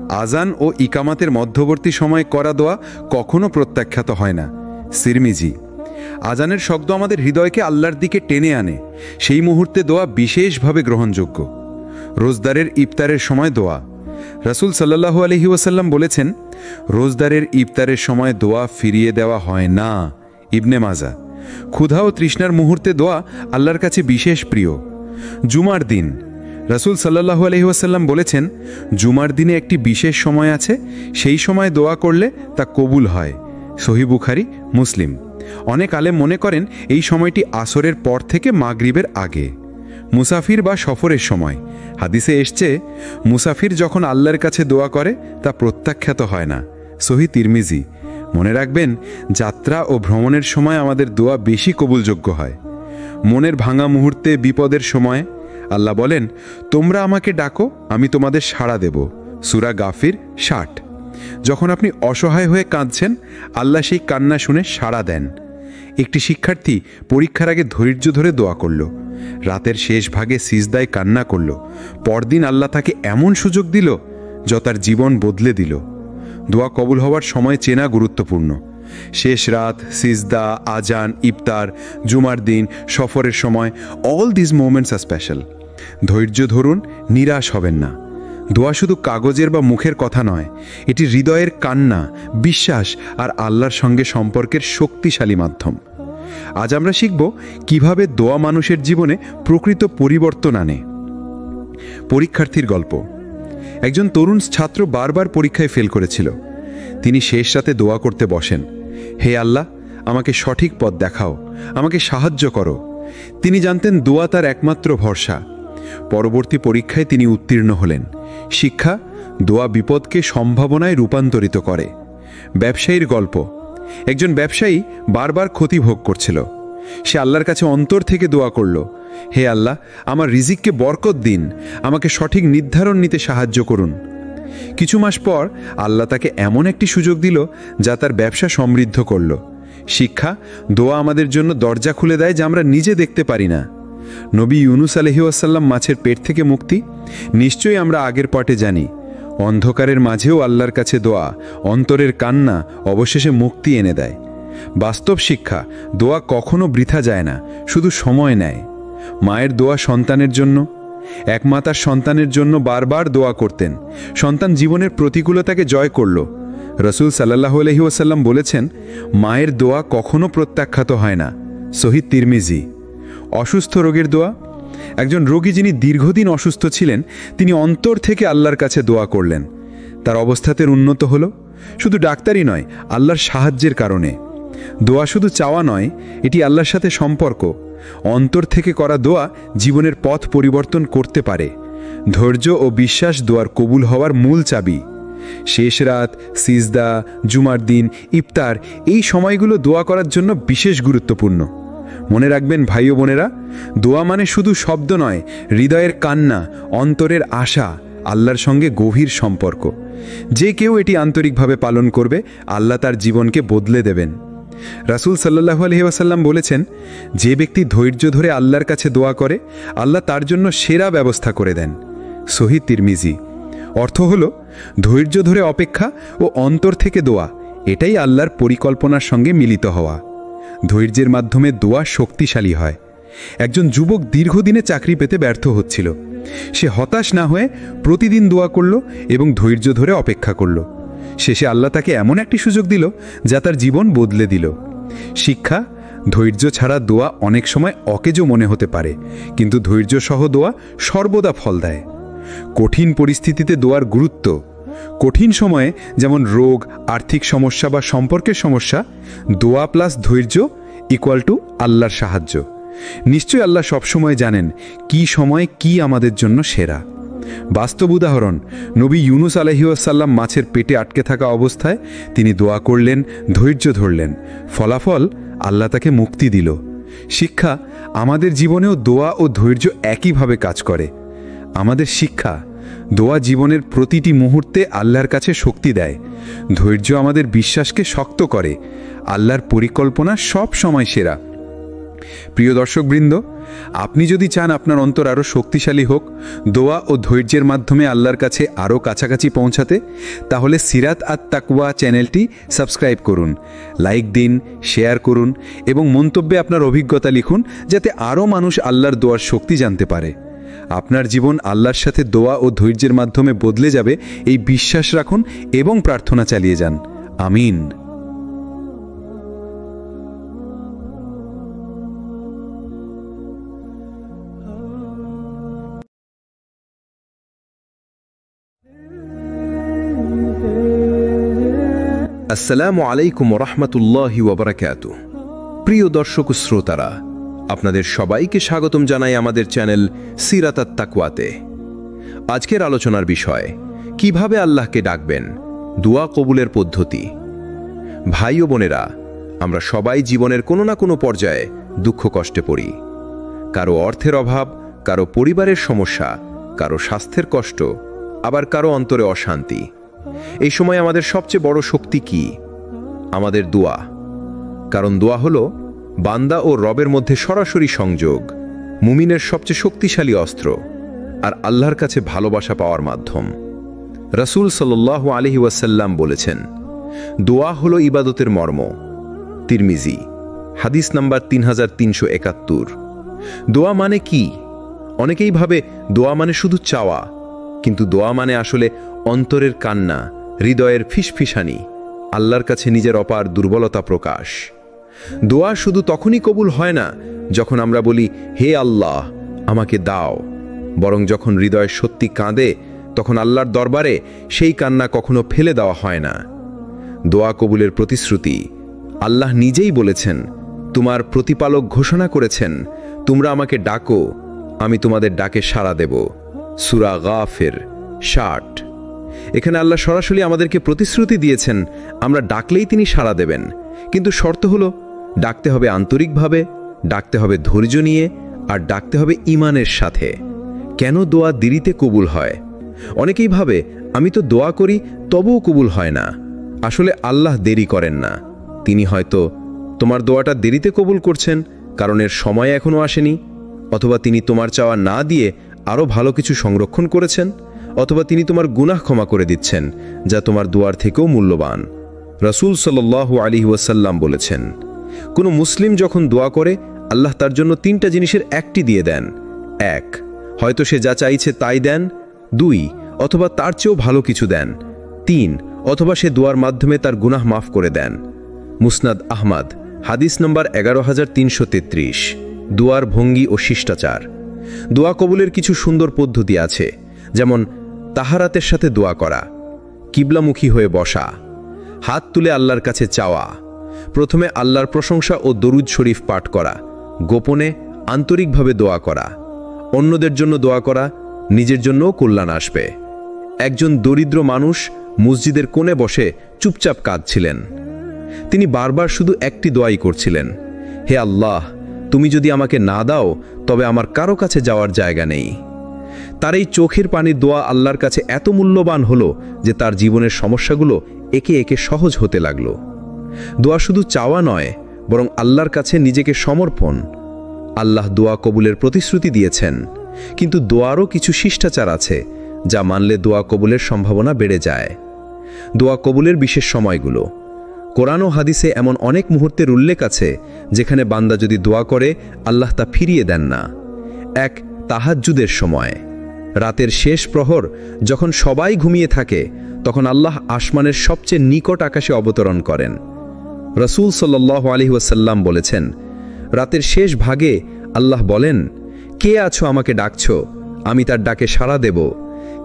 A: আজান ও ইকামাতের মধ্যবর্তী সময় করা দোয়া কখনো প্রত্যাখ্যাত হয় না। সিরমিজি। আজানের শব্দ আমাদের হৃদয়কে আল্লাহর দিকে টেনে আনে। সেই মুহূর্তে দোয়া বিশেষভাবে গ্রহণযোগ্য। রোজদারের ইফতারের সময় দোয়া। রাসূল সাল্লাল্লাহু আলাইহি ওয়াসাল্লাম বলেছেন, রোজদারের ইফতারের সময় দোয়া ফিরিয়ে দেওয়া হয় না। ইবনে মাজা। ক্ষুধা ও তৃষ্ণার মুহূর্তে দোয়া আল্লাহর কাছে বিশেষ প্রিয়। জুমার দিন। রাসূল সাল্লাল্লাহু আলাইহি ওয়াসাল্লাম বলেছেন, জুমার দিনে একটি বিশেষ সময় আছে, সেই সময় দোয়া করলে তা কবুল হয়। সহিহ বুখারী, মুসলিম। অনেক আলেম মনে করেন এই সময়টি আসরের পর থেকে মাগরিবের আগে। মুসাফির বা সফরের সময়। হাদিসে এসছে, মুসাফির যখন আল্লাহর কাছে দোয়া করে তা প্রত্যাখ্যাত হয় না। সহিহ তিরমিজি। মনে রাখবেন, যাত্রা ও ভ্রমণের সময় আমাদের দোয়া বেশি কবুলযোগ্য হয়। মনের ভাঙা মুহূর্তে, বিপদের সময় আল্লাহ বলেন, তোমরা আমাকে ডাকো, আমি তোমাদের সাড়া দেব। সূরা গাফির 60। যখন আপনি অসহায় হয়ে কাঁদছেন আল্লাহ সেই কান্না শুনে সাড়া দেন। একটি শিক্ষার্থী পরীক্ষার আগে ধৈর্য ধরে দোয়া করল, রাতের শেষ ভাগে সিজদায় কান্না করল। পরদিন আল্লাহ তাকে এমন সুযোগ দিল যা তার জীবন বদলে দিল। দোয়া কবুল হওয়ার সময় চেনা গুরুত্বপূর্ণ। শেষ রাত, সিজদা, আজান, ইফতার, জুমার দিন, সফরের সময়, অল দিস মোমেন্টস আর স্পেশাল। ধৈর্য ধরুন, নিরাশ হবেন না। দোয়া শুধু কাগজের বা মুখের কথা নয়, এটি হৃদয়ের কান্না, বিশ্বাস আর আল্লাহর সঙ্গে সম্পর্কের শক্তিশালী মাধ্যম। আজ আমরা শিখব কিভাবে দোয়া মানুষের জীবনে প্রকৃত পরিবর্তন আনে। পরীক্ষার্থীর গল্প। একজন তরুণ ছাত্র বারবার পরীক্ষায় ফেল করেছিল। তিনি শেষ রাতে দোয়া করতে বসেন, হে আল্লাহ, আমাকে সঠিক পথ দেখাও, আমাকে সাহায্য করো। তিনি জানতেন দোয়া তার একমাত্র ভরসা। পরবর্তী পরীক্ষায় তিনি উত্তীর্ণ হলেন। শিক্ষা, দোয়া বিপদকে সম্ভাবনায় রূপান্তরিত করে। ব্যবসায়ীর গল্প। একজন ব্যবসায়ী বারবার ক্ষতি ভোগ করছিল। সে আল্লাহর কাছে অন্তর থেকে দোয়া করল, হে আল্লাহ, আমার রিজিককে বরকত দিন, আমাকে সঠিক নির্ধারণ নিতে সাহায্য করুন। কিছু মাস পর আল্লাহ তাকে এমন একটি সুযোগ দিল যা তার ব্যবসা সমৃদ্ধ করল। শিক্ষা, দোয়া আমাদের জন্য দরজা খুলে দেয় যা আমরা নিজে দেখতে পারি না। নবী ইউনুস আলাইহিস সালাম মাছের পেট থেকে মুক্তি নিশ্চয়ই আমরা আগের পাঠে জানি। অন্ধকারের মাঝেও আল্লাহর কাছে দোয়া, অন্তরের কান্না অবশেষে মুক্তি এনে দেয়। বাস্তব শিক্ষা, দোয়া কখনো বৃথা যায় না, শুধু সময় নেয়। মায়ের দোয়া সন্তানের জন্য। এক মা তার সন্তানের জন্য বারবার দোয়া করতেন। সন্তান জীবনের প্রতিকূলতাকে জয় করল।
B: রসুল সাল্লাল্লাহু আলাইহি ওয়াসাল্লাম বলেছেন, মায়ের দোয়া কখনো প্রত্যাখ্যাত হয় না। সহিহ তিরমিজি। অসুস্থ রোগের দোয়া। একজন রোগী যিনি দীর্ঘদিন অসুস্থ ছিলেন, তিনি অন্তর থেকে আল্লাহর কাছে দোয়া করলেন। তার অবস্থাতে উন্নত হলো, শুধু ডাক্তারই নয়, আল্লাহর সাহায্যের কারণে। দোয়া শুধু চাওয়া নয়, এটি আল্লাহর সাথে সম্পর্ক। অন্তর থেকে করা দোয়া জীবনের পথ পরিবর্তন করতে পারে। ধৈর্য ও বিশ্বাস দোয়ার কবুল হওয়ার মূল চাবি। শেষ রাত, সিজদা, জুমার দিন, ইফতার, এই সময়গুলো দোয়া করার জন্য বিশেষ গুরুত্বপূর্ণ। মনে রাখবেন ভাই ও বোনেরা, দোয়া মানে শুধু শব্দ নয়, হৃদয়ের কান্না, অন্তরের আশা, আল্লাহর সঙ্গে গভীর সম্পর্ক। যে কেউ এটি আন্তরিকভাবে পালন করবে, আল্লাহ তার জীবনকে বদলে দেবেন। রাসূল সাল্লাল্লাহু আলাইহি ওয়াসাল্লাম বলেছেন, যে ব্যক্তি ধৈর্য ধরে আল্লাহর কাছে দোয়া করে, আল্লাহ তার জন্য সেরা ব্যবস্থা করে দেন। সহিহ তিরমিজি। অর্থ হলো, ধৈর্য ধরে অপেক্ষা ও অন্তর থেকে দোয়া, এটাই আল্লাহর পরিকল্পনার সঙ্গে মিলিত হওয়া। ধৈর্যের মাধ্যমে দোয়া শক্তিশালী হয়। একজন যুবক দীর্ঘদিনে চাকরি পেতে ব্যর্থ হচ্ছিল। সে হতাশ না হয়ে প্রতিদিন দোয়া করল এবং ধৈর্য ধরে অপেক্ষা করল। শেষে আল্লাহ তাকে এমন একটি সুযোগ দিল যা তার জীবন বদলে দিল। শিক্ষা: ধৈর্য ছাড়া দোয়া অনেক সময় অকেজো মনে হতে পারে, কিন্তু ধৈর্য সহ দোয়া সর্বদা ফল দেয়। কঠিন পরিস্থিতিতে দোয়ার গুরুত্ব: কঠিন সময়ে, যেমন রোগ, আর্থিক সমস্যা বা সম্পর্কের সমস্যা, দোয়া প্লাস ধৈর্য ইকুয়াল টু আল্লাহর সাহায্য। নিশ্চয়ই আল্লাহ সবসময় জানেন কি সময় কি আমাদের জন্য সেরা। বাস্তব উদাহরণ: নবী ইউনুস আলাইহিস সালাম মাছের পেটে আটকে থাকা অবস্থায় তিনি দোয়া করলেন, ধৈর্য ধরলেন। ফলাফল, আল্লাহ তাকে মুক্তি দিল। শিক্ষা: আমাদের জীবনেও দোয়া ও ধৈর্য একইভাবে কাজ করে। আমাদের শিক্ষা: দোয়া জীবনের প্রতিটি মুহূর্তে আল্লাহর কাছে শক্তি দেয়। ধৈর্য আমাদের বিশ্বাসকে শক্ত করে। আল্লাহর পরিকল্পনা সব সময় সেরা। প্রিয় দর্শকবৃন্দ, আপনি যদি চান আপনার অন্তর আরও শক্তিশালী হোক, দোয়া ও ধৈর্যের মাধ্যমে আল্লাহর কাছে আরও কাছাকাছি পৌঁছাতে, তাহলে সিরাত আত তাকওয়া চ্যানেলটি সাবস্ক্রাইব করুন, লাইক দিন, শেয়ার করুন এবং মন্তব্যে আপনার অভিজ্ঞতা লিখুন, যাতে আরও মানুষ আল্লাহর দোয়ার শক্তি জানতে পারে। আপনার জীবন আল্লাহর সাথে দোয়া ও ধৈর্যের মাধ্যমে বদলে যাবে, এই বিশ্বাস রাখুন এবং প্রার্থনা চালিয়ে যান। আমিন।
A: আসসালামু আলাইকুম রহমতুল্লাহি ওয়াবারাকাতুহু। প্রিয় দর্শক ও শ্রোতারা, আপনাদের সবাইকে স্বাগতম জানাই আমাদের চ্যানেল সিরাত আত তাকওয়াতে। আজকের আলোচনার বিষয়, কিভাবে আল্লাহকে ডাকবেন, দোয়া কবুলের পদ্ধতি। ভাই ও বোনেরা, আমরা সবাই জীবনের কোনো না কোনো পর্যায়ে দুঃখ কষ্টে পড়ি। কারো অর্থের অভাব, কারো পরিবারের সমস্যা, কারো স্বাস্থ্যের কষ্ট, আবার কারো অন্তরে অশান্তি। এই সময় আমাদের সবচেয়ে বড় শক্তি কি? আমাদের দোয়া। কারণ দোয়া হলো বান্দা ও রবের মধ্যে সরাসরি সংযোগ, মুমিনের সবচেয়ে শক্তিশালী অস্ত্র আর আল্লাহর কাছে ভালোবাসা পাওয়ার মাধ্যম। রাসূল সাল্লাল্লাহু আলাইহি ওয়াসাল্লাম বলেছেন, দোয়া হলো ইবাদতের মর্ম। তিরমিজি, হাদিস নাম্বার 3371। দোয়া মানে কি? অনেকেই ভাবে দোয়া মানে শুধু চাওয়া, কিন্তু দোয়া মানে আসলে অন্তরের কান্না, হৃদয়ের ফিসফিসানি, আল্লাহর কাছে নিজের অপার দুর্বলতা প্রকাশ। দোয়া শুধু তখনই কবুল হয় না যখন আমরা বলি, হে আল্লাহ আমাকে দাও, বরং যখন হৃদয় সত্যি কাঁদে, তখন আল্লাহর দরবারে সেই কান্না কখনো ফেলে দেওয়া হয় না। দোয়া কবুলের প্রতিশ্রুতি: আল্লাহ নিজেই বলেছেন, তোমার প্রতিপালক ঘোষণা করেছেন, তোমরা আমাকে ডাকো, আমি তোমাদের ডাকে সাড়া দেব। সূরা গাফির 60। এখানে আল্লাহ সরাসরি আমাদেরকে প্রতিশ্রুতি দিয়েছেন, আমরা ডাকলেই তিনি সাড়া দেবেন, কিন্তু শর্ত হলো ডাকতে হবে আন্তরিকভাবে, ডাকতে হবে ধৈর্য নিয়ে, আর ডাকতে হবে ঈমানের সাথে। কেন দোয়া দেরিতে কবুল হয়? অনেকেই ভাবে, আমি তো দোয়া করি তবুও কবুল হয় না। আসলে আল্লাহ দেরি করেন না। তিনি হয়তো তোমার দোয়াটা দেরিতে কবুল করছেন কারণ এর সময় এখনো আসেনি, অথবা তিনি তোমার চাওয়া না দিয়ে আরও ভালো কিছু সংরক্ষণ করেছেন, অথবা তিনি তোমার গুনাহ ক্ষমা করে দিচ্ছেন, যা তোমার দোয়ার থেকেও মূল্যবান। রাসূল সাল্লাল্লাহু আলাইহি ওয়াসাল্লাম বলেছেন, কোনো মুসলিম যখন দোয়া করে, আল্লাহ তার জন্য 3টা জিনিসের একটি দিয়ে দেন। 1, হয়তো সে যা চাইছে তাই দেন। 2, অথবা তার চেয়েও ভালো কিছু দেন। 3, অথবা সে দোয়ার মাধ্যমে তার গুনাহ মাফ করে দেন। মুসনাদ আহমদ, হাদিস নম্বর 11333। দোয়ার ভঙ্গি ও শিষ্টাচার। দোয়া কবুলের কিছু সুন্দর পদ্ধতি আছে, যেমন তাহারাতের সাথে দোয়া করা, কিবলামুখী হয়ে বসা, হাত তুলে আল্লাহর কাছে চাওয়া, প্রথমে আল্লাহর প্রশংসা ও দরুদ শরীফ পাঠ করা, গোপনে আন্তরিকভাবে দোয়া করা, অন্যদের জন্য দোয়া করা, নিজের জন্যও কল্যাণ আসবে। একজন দরিদ্র মানুষ মসজিদের কোণে বসে চুপচাপ কাঁদছিলেন। তিনি বারবার শুধু একটি দোয়াই করছিলেন, হে আল্লাহ, তুমি যদি আমাকে না দাও তবে আমার কারো কাছে যাওয়ার জায়গা নেই। তার এই চোখের পানির দোয়া আল্লাহর কাছে এত মূল্যবান হলো যে তার জীবনের সমস্যাগুলো একে একে সহজ হতে লাগল। দোয়া শুধু চাওয়া নয়, বরং আল্লাহর কাছে নিজেকে সমর্পণ। আল্লাহ দোয়া কবুলের প্রতিশ্রুতি দিয়েছেন, কিন্তু দোয়ারও কিছু শিষ্টাচার আছে যা মানলে দোয়া কবুলের সম্ভাবনা বেড়ে যায়। দোয়া কবুলের বিশেষ সময়গুলো। কোরআন ও হাদিসে এমন অনেক মুহূর্তের উল্লেখ আছে যেখানে বান্দা যদি দোয়া করে আল্লাহ তা ফিরিয়ে দেন না। এক, তাহাজ্জুদের সময়। রাতের শেষ প্রহর যখন সবাই ঘুমিয়ে থাকে, তখন আল্লাহ আসমানের সবচেয়ে নিকট আকাশে অবতরণ করেন। রাসূল সাল্লাল্লাহু আলাইহি ওয়াসাল্লাম বলেছেন, রাতের শেষ ভাগে আল্লাহ বলেন, কে আছো আমাকে ডাকছো, আমি তার ডাকে সাড়া দেব।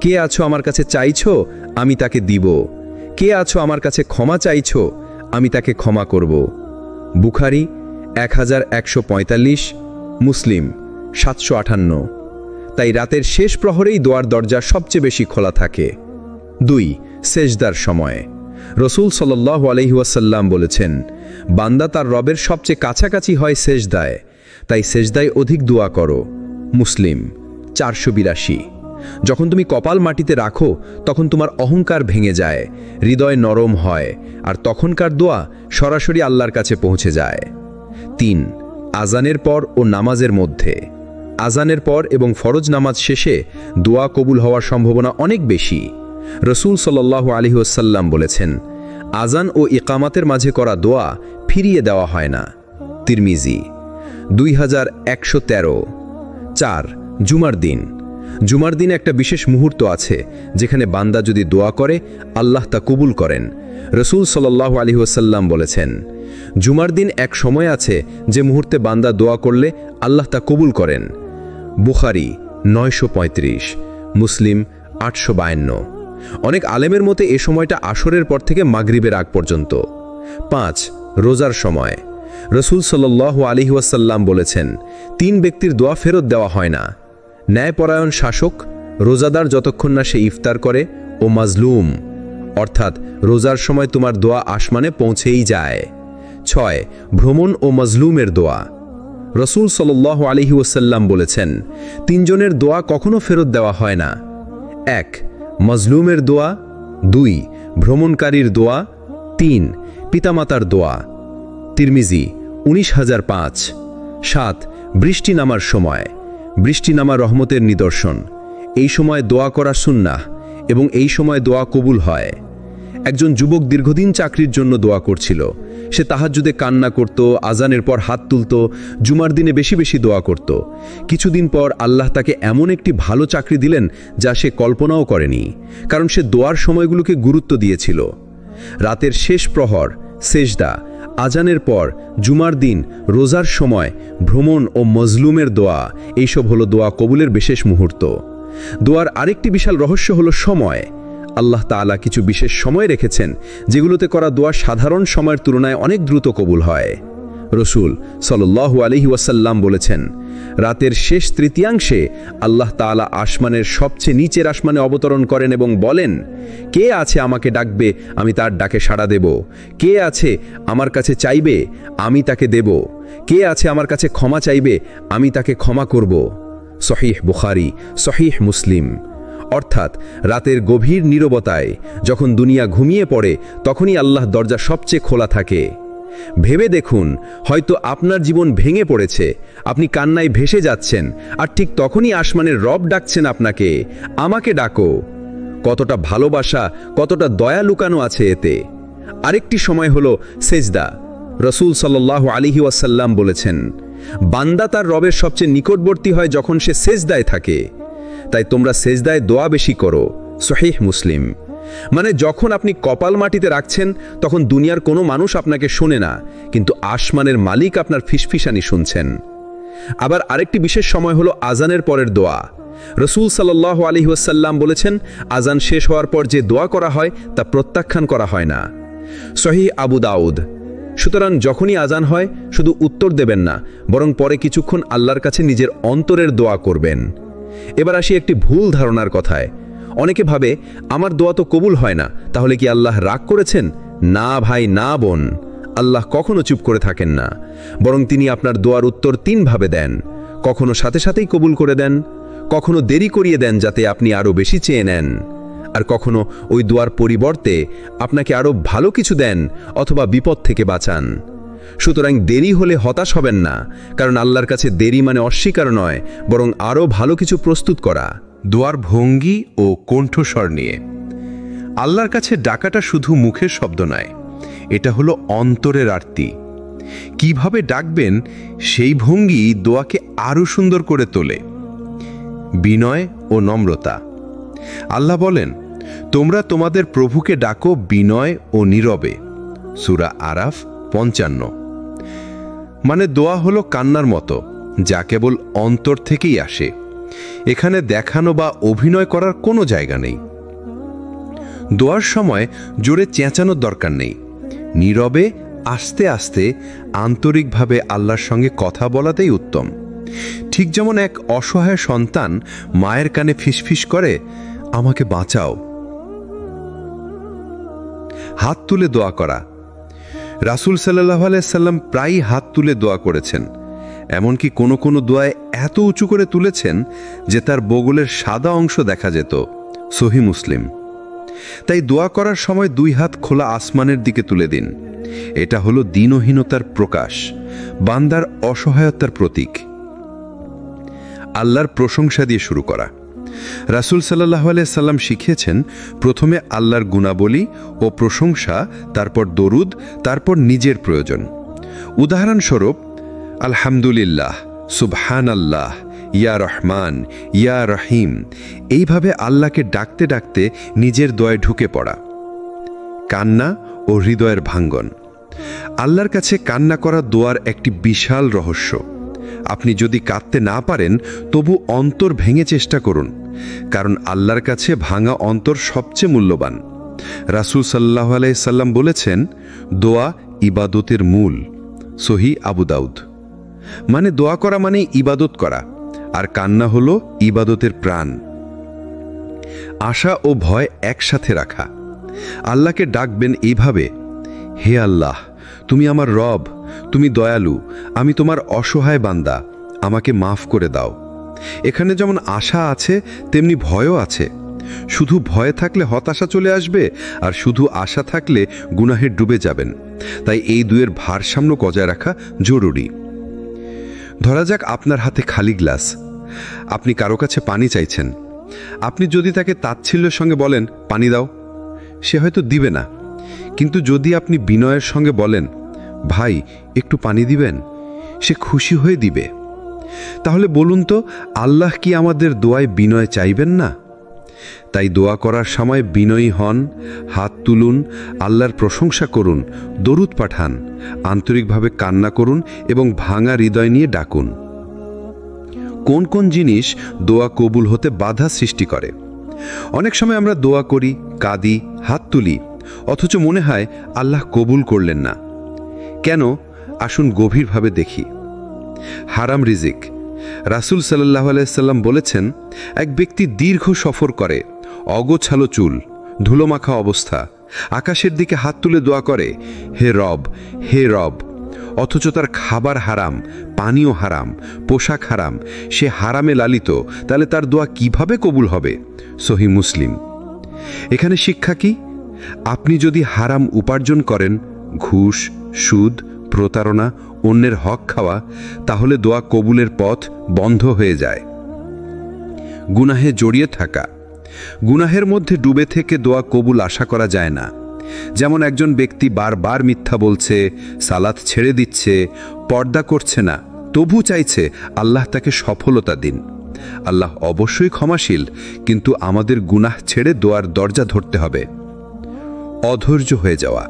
A: কে আছো আমার কাছে চাইছো, আমি তাকে দিব। কে আছো আমার কাছে ক্ষমা চাইছো, আমি তাকে ক্ষমা করব। বুখারী 1145, মুসলিম 758। তাই রাতের শেষ প্রহরেই দোয়ার দরজা সবচেয়ে বেশি খোলা থাকে। 2, সেজদার সময়। রাসূল সাল্লাল্লাহু আলাইহি ওয়াসাল্লাম বলেছেন, বান্দা তার রবের সবচেয়ে কাছাকাছি হয় সেজদায়, তাই সেজদায় অধিক দোয়া করো। মুসলিম 482। যখন তুমি কপাল মাটিতে রাখো তখন তোমার অহংকার ভেঙে যায়, হৃদয় নরম হয়, আর তখনকার দোয়া সরাসরি আল্লাহর কাছে পৌঁছে যায়। 3, আজানের পর ও নামাজের মধ্যে। আজানের পর এবং ফরজ নামাজ শেষে দোয়া কবুল হওয়ার সম্ভাবনা অনেক বেশি। রাসূল সাল্লাল্লাহু আলাইহি ওয়াসাল্লাম বলেছেন, আজান ও ইকামাতের মাঝে করা দোয়া ফিরিয়ে দেওয়া হয় না। তিরমিজি 2113। 4, জুমার দিন। জুমার দিন একটা বিশেষ মুহূর্ত আছে যেখানে বান্দা যদি দোয়া করে আল্লাহ তা কবুল করেন। রাসূল সাল্লাল্লাহু আলাইহি ওয়াসাল্লাম বলেছেন, জুমার দিন এক সময় আছে যে মুহূর্তে বান্দা দোয়া করলে আল্লাহ তা কবুল করেন। বুখারী 935, মুসলিম 852। অনেক আলেমের মতে এ সময়টা আসরের পর থেকে মাগরিবের আগ পর্যন্ত। 5, রোজার সময়। রাসূল সাল্লাল্লাহু আলাইহি ওয়াসাল্লাম বলেছেন, 3 ব্যক্তির দোয়া ফেরত দেওয়া হয় না: ন্যায়পরায়ণ শাসক, রোজাদার যতক্ষণ না সে ইফতার করে, ও মাজলুম, অর্থাৎ রোজার সময় তোমার দোয়া আসমানে পৌঁছেই যায়। 6, ভ্রমণ ও মাজলুমের দোয়া। রাসূল সাল্লাল্লাহু আলাইহি ওয়াসাল্লাম বলেছেন, 3 জনের দোয়া কখনো ফেরত দেওয়া হয় না: 1, মাজলুমের দোয়া; 2, ভ্রমণকারীর দোয়া; 3, পিতামাতার দোয়া। তিরমিজি 19005। 7, বৃষ্টি নামার সময়। বৃষ্টি নামা রহমতের নিদর্শন। এই সময় দোয়া করা সুন্নাহ এবং এই সময় দোয়া কবুল হয়। একজন যুবক দীর্ঘদিন চাকরির জন্য দোয়া করছিল। সে তাহাজ্জুদে কান্না করত, আজানের পর হাত তুলত, জুমার দিনে বেশি বেশি দোয়া করত। কিছুদিন পর আল্লাহ তাকে এমন একটি ভালো চাকরি দিলেন যা সে কল্পনাও করেনি, কারণ সে দোয়ার সময়গুলোকে গুরুত্ব দিয়েছিল। রাতের শেষ প্রহর, সেজদা, আজানের পর, জুমার দিন, রোজার সময়, ভ্রমণ ও মজলুমের দোয়া, এইসব হলো দোয়া কবুলের বিশেষ মুহূর্ত। দোয়ার আরেকটি বিশাল রহস্য হলো সময়। আল্লাহ তাআলা কিছু বিশেষ সময় রেখেছেন যেগুলোতে করা দোয়া সাধারণ সময়ের তুলনায় অনেক দ্রুত কবুল হয়। রাসূল সাল্লাল্লাহু আলাইহি ওয়াসাল্লাম বলেছেন, রাতের শেষ তৃতীয়াংশে আল্লাহ তাআলা আসমানের সবচেয়ে নিচের আসমানে অবতরণ করেন এবং বলেন, কে আছে আমাকে ডাকবে, আমি তার ডাকে সাড়া দেব। কে আছে আমার কাছে চাইবে, আমি তাকে দেব। কে আছে আমার কাছে ক্ষমা চাইবে, আমি তাকে ক্ষমা করব। সহিহ বুখারী, সহিহ মুসলিম। অর্থাৎ রাতের গভীর নীরবতায় যখন দুনিয়া ঘুমিয়ে পড়ে তখনই আল্লাহর দরজা সবচেয়ে খোলা থাকে। ভেবে দেখুন, হয়তো আপনার জীবন ভেঙে পড়েছে, আপনি কান্নায় ভেসে যাচ্ছেন, আর ঠিক তখনই আসমানের রব ডাকছেন আপনাকে, আমাকে ডাকো। কতটা ভালোবাসা, কতটা দয়া লুকানো আছে এতে। আরেকটি সময় হলো সেজদা। রাসূল সাল্লাল্লাহু আলাইহি ওয়াসাল্লাম বলেছেন, বান্দা তার রবের সবচেয়ে নিকটবর্তী হয় যখন সে সেজদায় থাকে। তাই তোমরা সেজদায় দোয়া বেশি করো। সহিহ মুসলিম। মানে যখন আপনি কপাল মাটিতে রাখছেন তখন দুনিয়ার কোনো মানুষ আপনাকে শোনে না, কিন্তু আসমানের মালিক আপনার ফিসফিসানি শুনছেন। আবার আরেকটি বিশেষ সময় হলো আজানের পরের দোয়া। রসুল সাল্লাল্লাহু আলাইহি ওয়াসাল্লাম বলেছেন, আজান শেষ হওয়ার পর যে দোয়া করা হয় তা প্রত্যাখ্যান করা হয় না। সহিহ আবু দাউদ। সুতরাং যখনই আজান হয় শুধু উত্তর দেবেন না, বরং পরে কিছুক্ষণ আল্লাহর কাছে নিজের অন্তরের দোয়া করবেন। এবার আসি একটি ভুল ধারণার কথায়। অনেকে ভাবে, আমার দোয়া তো কবুল হয় না, তাহলে কি আল্লাহ রাগ করেছেন? না ভাই, না বোন, আল্লাহ কখনো চুপ করে থাকেন না, বরং তিনি আপনার দোয়ার উত্তর তিনভাবে দেন। কখনো সাথে সাথেই কবুল করে দেন, কখনো দেরি করিয়ে দেন যাতে আপনি আরও বেশি চেয়ে নেন, আর কখনো ওই দোয়ার পরিবর্তে আপনাকে আরও ভালো কিছু দেন অথবা বিপদ থেকে বাঁচান। সুতরাং দেরি হলে হতাশ হবেন না, কারণ আল্লাহর কাছে দেরি মানে অস্বীকার নয়, বরং আরও ভালো কিছু প্রস্তুত করা।
B: দোয়ার ভঙ্গি ও কণ্ঠস্বর নিয়ে। আল্লাহর কাছে ডাকাটা শুধু মুখের শব্দ নয়, এটা হলো অন্তরের আরতি। কিভাবে ডাকবেন সেই ভঙ্গি দোয়াকে আরও সুন্দর করে তোলে। বিনয় ও নম্রতা। আল্লাহ বলেন, তোমরা তোমাদের প্রভুকে ডাকো বিনয় ও নীরবে। সূরা আরাফ ৫৫। মানে দোয়া হলো কান্নার মতো, যা কেবল অন্তর থেকেই আসে। এখানে দেখানো বা অভিনয় করার কোনো জায়গা নেই। দোয়ার সময় জোরে চেঁচানোর দরকার নেই। নীরবে আস্তে আস্তে আন্তরিকভাবে আল্লাহর সঙ্গে কথা বলাতেই উত্তম। ঠিক যেমন এক অসহায় সন্তান মায়ের কানে ফিসফিস করে, আমাকে বাঁচাও। হাত তুলে দোয়া করা। রাসূল সাল্লাল্লাহু আলাইহি সাল্লাম প্রায়ই হাত তুলে দোয়া করেছেন। এমনকি কোনো কোনো দোয়ায় এত উঁচু করে তুলেছেন যে তার বগলের সাদা অংশ দেখা যেত। সহিহ মুসলিম। তাই দোয়া করার সময় দুই হাত খোলা আসমানের দিকে তুলে দিন। এটা হলো দীনহীনতার প্রকাশ, বান্দার অসহায়তার প্রতীক। আল্লাহর প্রশংসা দিয়ে শুরু করা। রাসূল সাল্লাল্লাহু আলাইহি সাল্লাম শিখিয়েছেন, প্রথমে আল্লাহর গুণাবলী ও প্রশংসা, তারপর দরুদ, তারপর নিজের প্রয়োজন। উদাহরণস্বরূপ, আলহামদুলিল্লাহ, সুবহানাল্লাহ, ইয়া রহমান, ইয়া রহিম। এইভাবে আল্লাহকে ডাকতে ডাকতে নিজের দোয়ায় ঢুকে পড়া। কান্না ও হৃদয়ের ভাঙ্গন। আল্লাহর কাছে কান্না করা দোয়ার একটি বিশাল রহস্য। আপনি যদি কাঁদতে না পারেন, তবু অন্তর ভেঙে চেষ্টা করুন, কারণ আল্লাহর কাছে ভাঙা অন্তর সবচেয়ে মূল্যবান। রাসূল সাল্লাল্লাহু আলাইহি সাল্লাম বলেছেন, দোয়া ইবাদতের মূল। সহিহ আবু দাউদ। মানে দোয়া করা মানে ইবাদত করা, আর কান্না হলো ইবাদতের প্রাণ। আশা ও ভয় একসাথে রাখা। আল্লাহকে ডাকবেন এইভাবে, হে আল্লাহ, তুমি আমার রব, তুমি দয়ালু, আমি তোমার অসহায় বান্দা, আমাকে মাফ করে দাও। এখানে যেমন আশা আছে তেমনি ভয়ও আছে। শুধু ভয় থাকলে হতাশা চলে আসবে, আর শুধু আশা থাকলে গুনাহে ডুবে যাবেন। তাই এই দুয়ের ভারসাম্য বজায় রাখা জরুরি। ধরা যাক আপনার হাতে খালি গ্লাস, আপনি কারো কাছে পানি চাইছেন। আপনি যদি তাকে তাচ্ছিল্যের সঙ্গে বলেন, পানি দাও, সে হয়তো দিবে না। কিন্তু যদি আপনি বিনয়ের সঙ্গে বলেন, ভাই একটু পানি দিবেন, সে খুশি হয়ে দিবে। তাহলে বলুন তো, আল্লাহ কি আমাদের দোয়ায় বিনয় চাইবেন না? তাই দোয়া করার সময় বিনয়ী হন, হাত তুলুন, আল্লাহর প্রশংসা করুন, দরুদ পাঠান, আন্তরিকভাবে কান্না করুন এবং ভাঙা হৃদয় নিয়ে ডাকুন। কোন কোন জিনিস দোয়া কবুল হতে বাধা সৃষ্টি করে? অনেক সময় আমরা দোয়া করি, কাঁদি, হাত তুলি, অথচ মনে হয় আল্লাহ কবুল করলেন না। কেন? আসুন গভীরভাবে দেখি। হারাম রিজিক। রাসূল সাল্লাল্লাহু আলাইহি সাল্লাম বলেছেন, এক ব্যক্তি দীর্ঘ সফর করে, অগোছালো চুল, ধুলোমাখা অবস্থা, আকাশের দিকে হাত তুলে দোয়া করে, হে রব, হে রব, অথচ তার খাবার হারাম, পানীয় হারাম, পোশাক হারাম, সে হারামে লালিত, তাহলে তার দোয়া কিভাবে কবুল হবে? সহিহ মুসলিম। এখানে শিক্ষা কি? আপনি যদি হারাম উপার্জন করেন, ঘুষ, সুদ, প্রতারণা, অন্যের হক খাওয়া, তাহলে দোয়া কবুলের পথ বন্ধ হয়ে যায়। গুনাহে জড়িয়ে থাকা। গুনাহের মধ্যে ডুবে থেকে দোয়া কবুল আশা করা যায় না। যেমন একজন ব্যক্তি বারবার মিথ্যা বলছে, সালাত ছেড়ে দিচ্ছে, পর্দা করছে না, তবু চাইছে আল্লাহ তাকে সফলতা দিন। আল্লাহ অবশ্যই ক্ষমাশীল, কিন্তু আমাদের গুনাহ ছেড়ে দোয়ার দরজা ধরতে হবে। অধৈর্য হয়ে যাওয়া।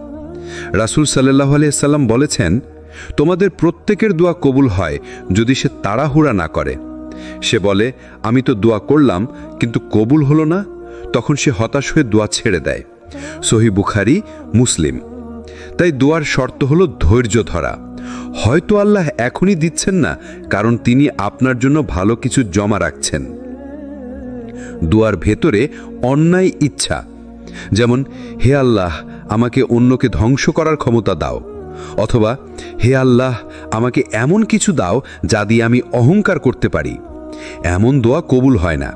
B: রাসূল সাল্লাল্লাহু আলাইহি সাল্লাম বলেছেন, তোমাদের প্রত্যেকের দোয়া কবুল হয় যদি সে তাড়াহুড়া না করে। সে বলে, আমি তো দোয়া করলাম কিন্তু কবুল হলো না, তখন সে হতাশ হয়ে দোয়া ছেড়ে দেয়। সহিহ বুখারী, মুসলিম। তাই দোয়ার শর্ত হলো ধৈর্য ধরা। হয়তো আল্লাহ এখনই দিচ্ছেন না, কারণ তিনি আপনার জন্য ভালো কিছু জমা রাখছেন। দোয়ার ভেতরে অন্যায় ইচ্ছা, যেমন হে আল্লাহ আমাকে অন্যকে ধ্বংস করার ক্ষমতা দাও, অথবা হে আল্লাহ আমাকে এমন কিছু দাও যা দিয়ে আমি অহংকার করতে পারি। এমন দোয়া কবুল হয় না,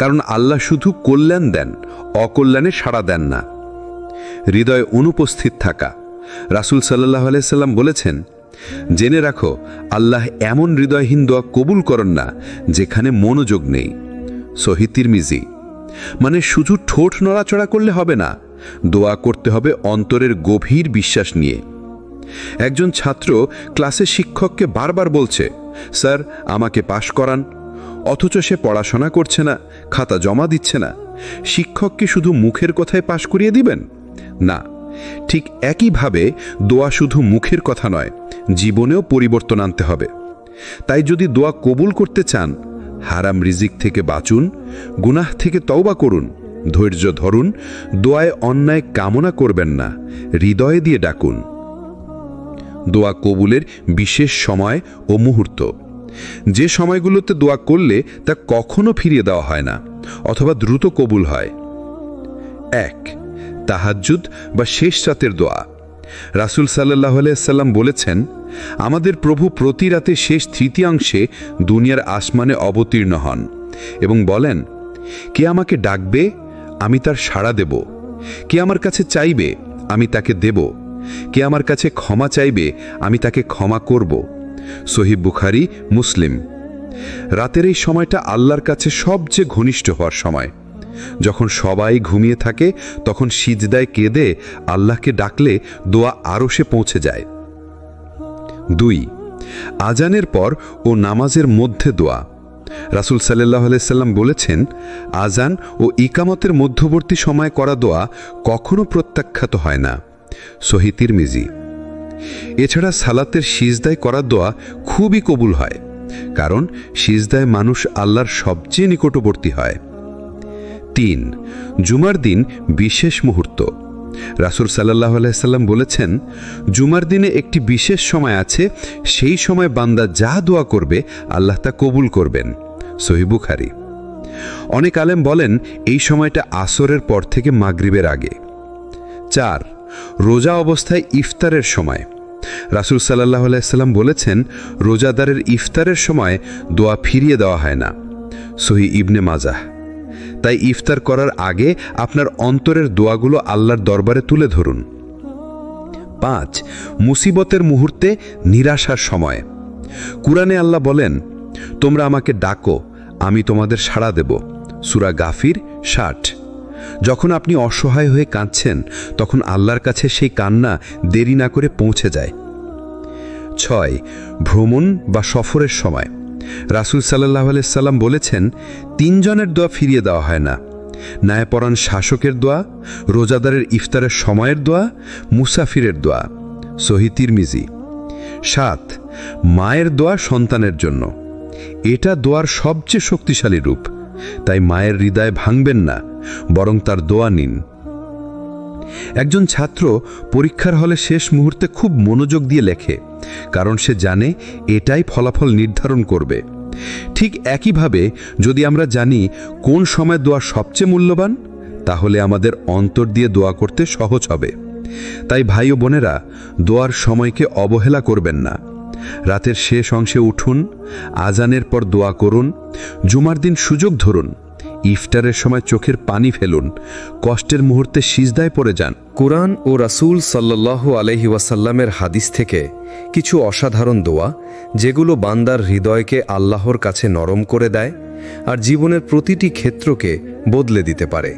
B: কারণ আল্লাহ শুধু কল্যাণ দেন, অকল্যাণে সাড়া দেন না। হৃদয়ে অনুপস্থিত থাকা। রাসূল সাল্লাল্লাহু আলাইহি সাল্লাম বলেছেন, জেনে রাখো আল্লাহ এমন হৃদয়হীন দোয়া কবুল করেন না যেখানে মনোযোগ নেই। সহিহ তিরমিজি। মানে শুধু ঠোঁট নড়াচড়া করলে হবে না, দোয়া করতে হবে অন্তরের গভীর বিশ্বাস নিয়ে। একজন ছাত্র ক্লাসে শিক্ষককে বারবার বলছে, স্যার আমাকে পাশ করান, অথচ সে পড়াশোনা করছে না, খাতা জমা দিচ্ছে না। শিক্ষক কি শুধু মুখের কথায় পাশ করিয়ে দিবেন? না। ঠিক একইভাবে দোয়া শুধু মুখের কথা নয়, জীবনেও পরিবর্তন আনতে হবে। তাই যদি দোয়া কবুল করতে চান, হারাম রিজিক থেকে বাঁচুন, গুনাহ থেকে তওবা করুন, ধৈর্য ধরুন, দোয়ায় অন্যায় কামনা করবেন না, হৃদয়ে দিয়ে ডাকুন। দোয়া কবুলের বিশেষ সময় ও মুহূর্ত। যে সময়গুলোতে দোয়া করলে তা কখনো ফিরিয়ে দেওয়া হয় না, অথবা দ্রুত কবুল হয়। 1. তাহাজ্জুদ বা শেষ রাতের দোয়া। রাসূল সাল্লাল্লাহু আলাইহি সাল্লাম বলেছেন, আমাদের প্রভু প্রতি রাতে শেষ তৃতীয়াংশে দুনিয়ার আসমানে অবতীর্ণ হন এবং বলেন, কে আমাকে ডাকবে, আমি তার সাড়া দেব। কে আমার কাছে চাইবে, আমি তাকে দেব। কে আমার কাছে ক্ষমা চাইবে, আমি তাকে ক্ষমা করব। সহিহ বুখারী, মুসলিম। রাতের এই সময়টা আল্লাহর কাছে সবচেয়ে ঘনিষ্ঠ হওয়ার সময়। যখন সবাই ঘুমিয়ে থাকে তখন সিজদায় কেঁদে আল্লাহকে ডাকলে দোয়া আরশে পৌঁছে যায়। 2. আজানের পর ও নামাজের মধ্যে দোয়া। রাসূল সাল্লাল্লাহু আলাইহি সাল্লাম বলেছেন, আজান ও ইকামতের মধ্যবর্তী সময় করা দোয়া কখনো প্রত্যাখ্যাত হয় না। সহিহ তিরমিজি। এছাড়া সালাতের সিজদায় করা দোয়া খুবই কবুল হয়, কারণ সিজদায় মানুষ আল্লাহর সবচেয়ে নিকটবর্তী হয়। 3. জুমার দিন বিশেষ মুহূর্ত। রাসূল সাল্লাল্লাহু আলাইহি সাল্লাম বলেছেন, জুমার দিনে একটি বিশেষ সময় আছে, সেই সময় বান্দা যা দোয়া করবে আল্লাহ তা কবুল করবেন। সহিহ বুখারী। অনেক আলেম বলেন এই সময়টা আসরের পর থেকে মাগরিবের আগে। 4. রোজা অবস্থায় ইফতারের সময়। রাসূল সাল্লাল্লাহু আলাইহি সাল্লাম বলেছেন, রোজাদারের ইফতারের সময় দোয়া ফিরিয়ে দেওয়া হয় না। সহিহ ইবনে মাজাহ। তাই ইফতার করার আগে আপনার অন্তরের দোয়াগুলো আল্লাহর দরবারে তুলে ধরুন। 5. মুসিবতের মুহূর্তে নিরাশার সময়। কুরআনে আল্লাহ বলেন, তোমরা আমাকে ডাকো, আমি তোমাদের সাড়া দেব। সূরা গাফির 60। যখন আপনি অসহায় হয়ে কাঁদছেন তখন আল্লাহর কাছে সেই কান্না দেরি না করে পৌঁছে যায়। 6. ভ্রমণ বা সফরের সময়। রাসূল সাল্লাল্লাহু আলাইহি সাল্লাম বলেছেন, 3 জনের দোয়া ফিরিয়ে দেওয়া হয় না: ন্যায়পরায়ণ শাসকের দোয়া, রোজাদারের ইফতারের সময়ের দোয়া, মুসাফিরের দোয়া। সহিহ তিরমিজি। 7. মায়ের দোয়া সন্তানের জন্য। এটা দোয়ার সবচেয়ে শক্তিশালী রূপ, তাই মায়ের হৃদয় ভাঙবেন না, বরং তার দোয়া নিন। একজন ছাত্র পরীক্ষার হলে শেষ মুহূর্তে খুব মনোযোগ দিয়ে লেখে, কারণ সে জানে এটাই ফলাফল নির্ধারণ করবে। ঠিক একইভাবে যদি আমরা জানি কোন সময় দোয়া সবচেয়ে মূল্যবান, তাহলে আমাদের অন্তর দিয়ে দোয়া করতে সহজ হবে। তাই ভাই ও বোনেরা, দোয়ার সময়কে অবহেলা করবেন না। রাতের শেষ অংশে উঠুন, আজানের পর দোয়া করুন, জুমার দিন সুযোগ ধরুন, ইফতারের সময় চোখের পানি ফেলুন, কষ্টের মুহূর্তে সিজদায় পড়ে যান।
C: কুরআন ও রাসূল সাল্লাল্লাহু আলাইহি ওয়াসাল্লামের হাদিস থেকে কিছু অসাধারণ দোয়া, যেগুলো বান্দার হৃদয়কে আল্লাহর কাছে নরম করে দেয় আর জীবনের প্রতিটি ক্ষেত্রকে বদলে দিতে পারে।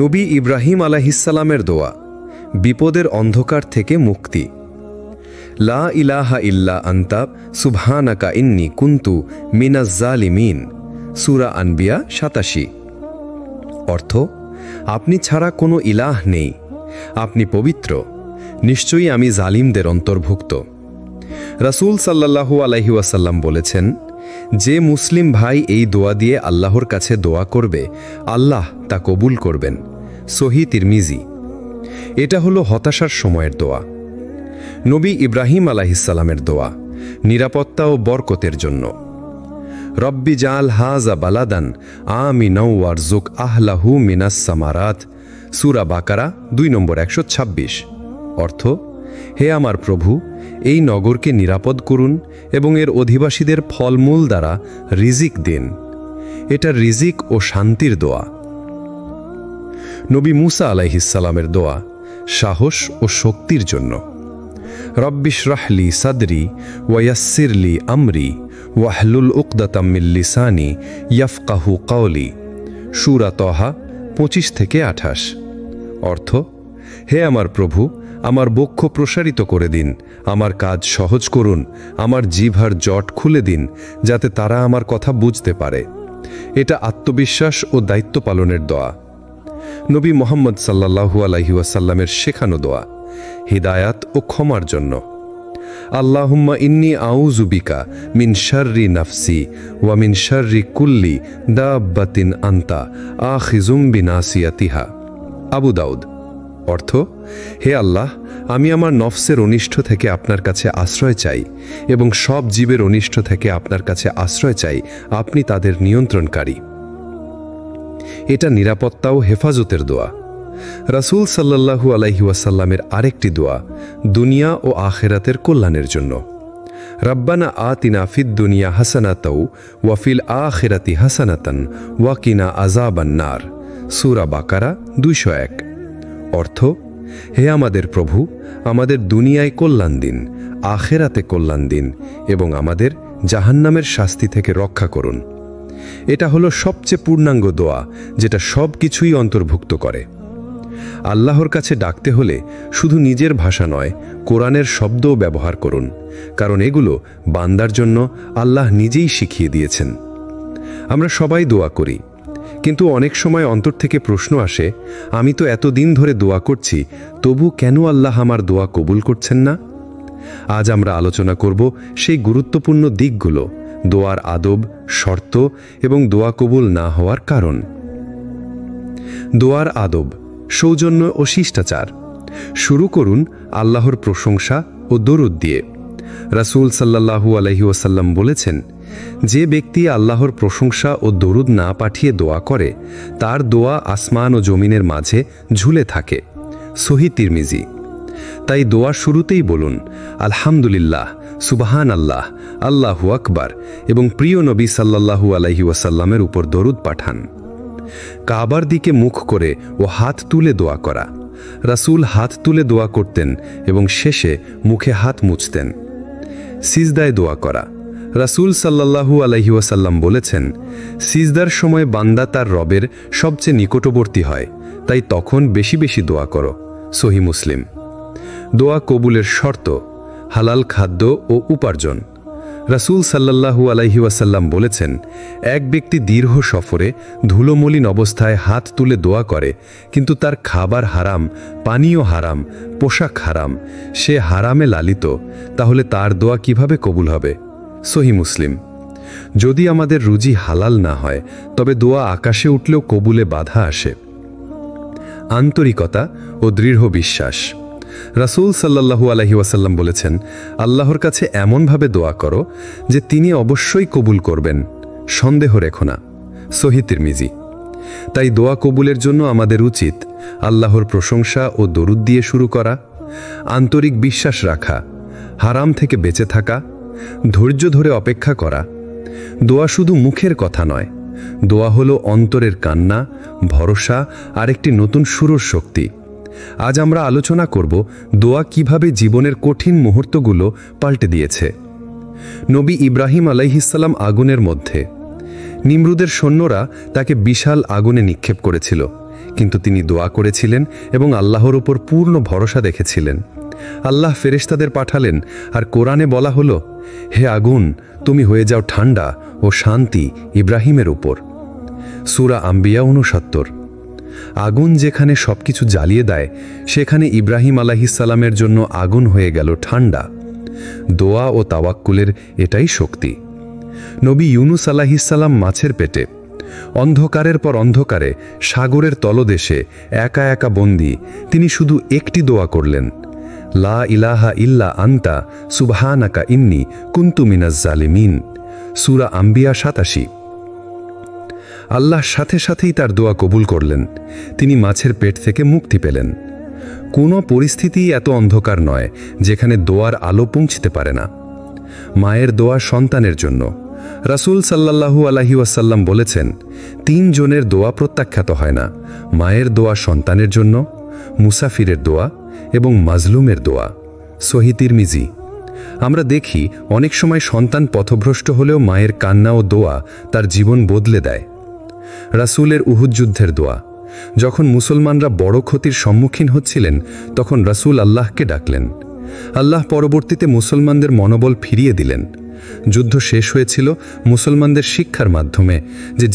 C: নবী ইব্রাহিম আলাইহিসসালামের দোয়া, বিপদের অন্ধকার থেকে মুক্তি। লা ইলাহা ইল্লা আনতা সুবহানাকা ইন্নী কুনতু মিনাজ জালিমিন।
B: সূরা আনবিয়া 87। অর্থ, আপনি ছাড়া কোনো ইলাহ নেই, আপনি পবিত্র, নিশ্চয়ই আমি জালিমদের অন্তর্ভুক্ত। রাসূল সাল্লাল্লাহু আলাইহি ওয়াসাল্লাম বলেছেন, যে মুসলিম ভাই এই দোয়া দিয়ে আল্লাহর কাছে দোয়া করবে, আল্লাহ তা কবুল করবেন। সহিহ তিরমিজি। এটা হলো হতাশার সময়ের দোয়া। নবী ইব্রাহিম আলাইহিসসালামের দোয়া, নিরাপত্তা ও বরকতের জন্য। রব্বি জাল হাজা বালাদান আমিনাও ওয়ারজুক আহলাহু মিনাস সামারাত, সূরা বাকারা 2 নম্বর 126। অর্থ, হে আমার প্রভু, এই নগরকে নিরাপদ করুন এবং এর অধিবাসীদের ফলমূল দ্বারা রিজিক দিন। এটা রিজিক ও শান্তির দোয়া। নবী মূসা আলাইহিসসালামের দোয়া, সাহস ও শক্তির জন্য। রব্বিশরাহলি সাদরি ওয়ায়াসসিরলি আমরি ওয়াহলুল উকদাতাম মিন লিসানি ইয়াফকাহু কাওলি, সূরা তহা 25 থেকে 28। অর্থ, হে আমার প্রভু, আমার বক্ষ প্রসারিত করে দিন, আমার কাজ সহজ করুন, আমার জিহ্বার জট খুলে দিন, যাতে তারা আমার কথা বুঝতে পারে। এটা আত্মবিশ্বাস ও দায়িত্ব পালনের দোয়া। নবী মুহাম্মদ সাল্লাল্লাহু আলাইহি ওয়াসাল্লামের শেখানো দোয়া, হিদায়াত ও ক্ষমার জন্য। আল্লাহুম্মা ইন্নী আউযু বিকা মিন শাররি নাফসি ওয়া মিন শাররি কুল্লি দাব্বাতিন আনতা আখিযুম বিনাসিয়াতিহা, আবু দাউদ। অর্থ, হে আল্লাহ, আমি আমার নফসের অনিষ্ট থেকে আপনার কাছে আশ্রয় চাই এবং সব জীবের অনিষ্ট থেকে আপনার কাছে আশ্রয় চাই, আপনি তাদের নিয়ন্ত্রণকারী। এটা নিরাপত্তা ও হেফাজতের দোয়া। রাসূল সাল্লাল্লাহু আলাইহি ওয়াসাল্লামের আরেকটি দোয়া, দুনিয়া ও আখিরাতের কল্যাণের জন্য। রব্বানা আতিনা ফিদ দুনিয়া হাসানাতাও ওয়া ফিল আখিরাতি হাসানাতান ওয়া কিনা আযাবান নার, সূরা বাকারা 201। অর্থ, হে আমাদের প্রভু, আমাদের দুনিয়ায় কল্যাণ দিন, আখিরাতে কল্যাণ দিন এবং আমাদের জাহান্নামের শাস্তি থেকে রক্ষা করুন। এটা হলো সবচেয়ে পূর্ণাঙ্গ দোয়া, যেটা সব কিছুই অন্তর্ভুক্ত করে। আল্লাহর কাছে ডাকতে হলে শুধু নিজের ভাষা নয়, কোরআনের শব্দও ব্যবহার করুন, কারণ এগুলো বান্দার জন্য আল্লাহ নিজেই শিখিয়ে দিয়েছেন। আমরা সবাই দোয়া করি, কিন্তু অনেক সময় অন্তর থেকে প্রশ্ন আসে, আমি তো এতদিন ধরে দোয়া করছি, তবু কেন আল্লাহ আমার দোয়া কবুল করছেন না? আজ আমরা আলোচনা করব সেই গুরুত্বপূর্ণ দিকগুলো, দোয়ার আদব, শর্ত এবং দোয়া কবুল না হওয়ার কারণ। দোয়ার আদব, সৌজন্য ও শিষ্টাচার। শুরু করুন আল্লাহর প্রশংসা ও দরুদ দিয়ে। রাসূল সাল্লাল্লাহু আলাইহি ওয়াসাল্লাম বলেছেন, যে ব্যক্তি আল্লাহর প্রশংসা ও দরুদ না পাঠিয়ে দোয়া করে, তার দোয়া আসমান ও জমিনের মাঝে ঝুলে থাকে। সহিহ তিরমিজি। তাই দোয়ার শুরুতেই বলুন আলহামদুলিল্লাহ, সুবহান আল্লাহ, আল্লাহু আকবার এবং প্রিয় নবী সাল্লাল্লাহু আলাইহি ওয়াসাল্লামের উপর দরুদ পাঠান। কাবার দিকে মুখ করে ও হাত তুলে দোয়া করা। রাসূল হাত তুলে দোয়া করতেন এবং শেষে মুখে হাত মুছতেন। সিজদায় দোয়া করা। রাসূল সাল্লাল্লাহু আলাইহি ওয়াসাল্লাম বলেছেন, সিজদার সময় বান্দা তার রবের সবচেয়ে নিকটবর্তী হয়, তাই তখন বেশি বেশি দোয়া করো। সহিহ মুসলিম। দোয়া কবুলের শর্ত, হালাল খাদ্য ও উপার্জন। রাসূল সাল্লাল্লাহু আলাইহি ওয়াসাল্লাম বলেছেন, এক ব্যক্তি দীর্ঘ সফরে ধুলোমলিন অবস্থায় হাত তুলে দোয়া করে, কিন্তু তার খাবার হারাম, পানীয় হারাম, পোশাক হারাম, সে হারামে লালিত, তাহলে তার দোয়া কিভাবে কবুল হবে? সহিহ মুসলিম। যদি আমাদের রুজি হালাল না হয়, তবে দোয়া আকাশে উঠলেও কবুলে বাধা আসে। আন্তরিকতা ও দৃঢ় বিশ্বাস। রাসূল সাল্লাল্লাহু আলাইহি ওয়াসাল্লাম বলেছেন, আল্লাহর কাছে এমনভাবে দোয়া করো যে তিনি অবশ্যই কবুল করবেন, সন্দেহ রেখো না। সহিহ তিরমিজি। তাই দোয়া কবুলের জন্য আমাদের উচিত আল্লাহর প্রশংসা ও দরুদ দিয়ে শুরু করা, আন্তরিক বিশ্বাস রাখা, হারাম থেকে বেঁচে থাকা, ধৈর্য ধরে অপেক্ষা করা। দোয়া শুধু মুখের কথা নয়, দোয়া হলো অন্তরের কান্না, ভরসা আর একটি নতুন শুরুর শক্তি। আজ আমরা আলোচনা করব দোয়া কিভাবে জীবনের কঠিন মুহূর্তগুলো পাল্টে দিয়েছে। নবী ইব্রাহিম আলাইহিসসালাম আগুনের মধ্যে। নিমরুদের সৈন্যরা তাকে বিশাল আগুনে নিক্ষেপ করেছিল, কিন্তু তিনি দোয়া করেছিলেন এবং আল্লাহর উপর পূর্ণ ভরসা দেখেছিলেন। আল্লাহ ফেরেশতাদের পাঠালেন আর কোরআনে বলা হলো, হে আগুন, তুমি হয়ে যাও ঠান্ডা ও শান্তি ইব্রাহিমের উপর। সূরা আম্বিয়া 69। আগুন যেখানে সবকিছু জ্বালিয়ে দেয়, সেখানে ইব্রাহিম আলাইহিসসালামের জন্য আগুন হয়ে গেল ঠান্ডা। দোয়া ও তাওয়াক্কুলের এটাই শক্তি। নবী ইউনুস আলাইহিসসালাম মাছের পেটে, অন্ধকারের পর অন্ধকারে সাগরের তলদেশে একা একা বন্দী, তিনি শুধু একটি দোয়া করলেন, লা ইলাহা ইল্লা আনতা সুবহানাকা ইন্নী কুনতু মিনাজ জালিমিন। সূরা আম্বিয়া 87। আল্লাহ সাথে সাথেই তার দোয়া কবুল করলেন, তিনি মাছের পেট থেকে মুক্তি পেলেন। কোনো পরিস্থিতি এত অন্ধকার নয় যেখানে দোয়ার আলো পৌঁছতে পারে না। মায়ের দোয়া সন্তানের জন্য। রাসূল সাল্লাল্লাহু আলাইহি ওয়াসাল্লাম বলেছেন, 3 জনের দোয়া প্রত্যাখ্যাত হয় না, মায়ের দোয়া সন্তানের জন্য, মুসাফিরের দোয়া এবং মাজলুমের দোয়া। সহিহ তিরমিজি। আমরা দেখি অনেক সময় সন্তান পথভ্রষ্ট হলেও মায়ের কান্না ও দোয়া তার জীবন বদলে দেয়। রাসূলের উহুদ যুদ্ধের দোয়া। যখন মুসলমানরা বড় ক্ষতির সম্মুখীন হচ্ছিলেন, তখন রাসূল আল্লাহকে ডাকলেন। আল্লাহ পরবর্তীতে মুসলমানদের মনোবল ফিরিয়ে দিলেন। যুদ্ধ শেষ হয়েছিল মুসলমানদের শিক্ষার মাধ্যমে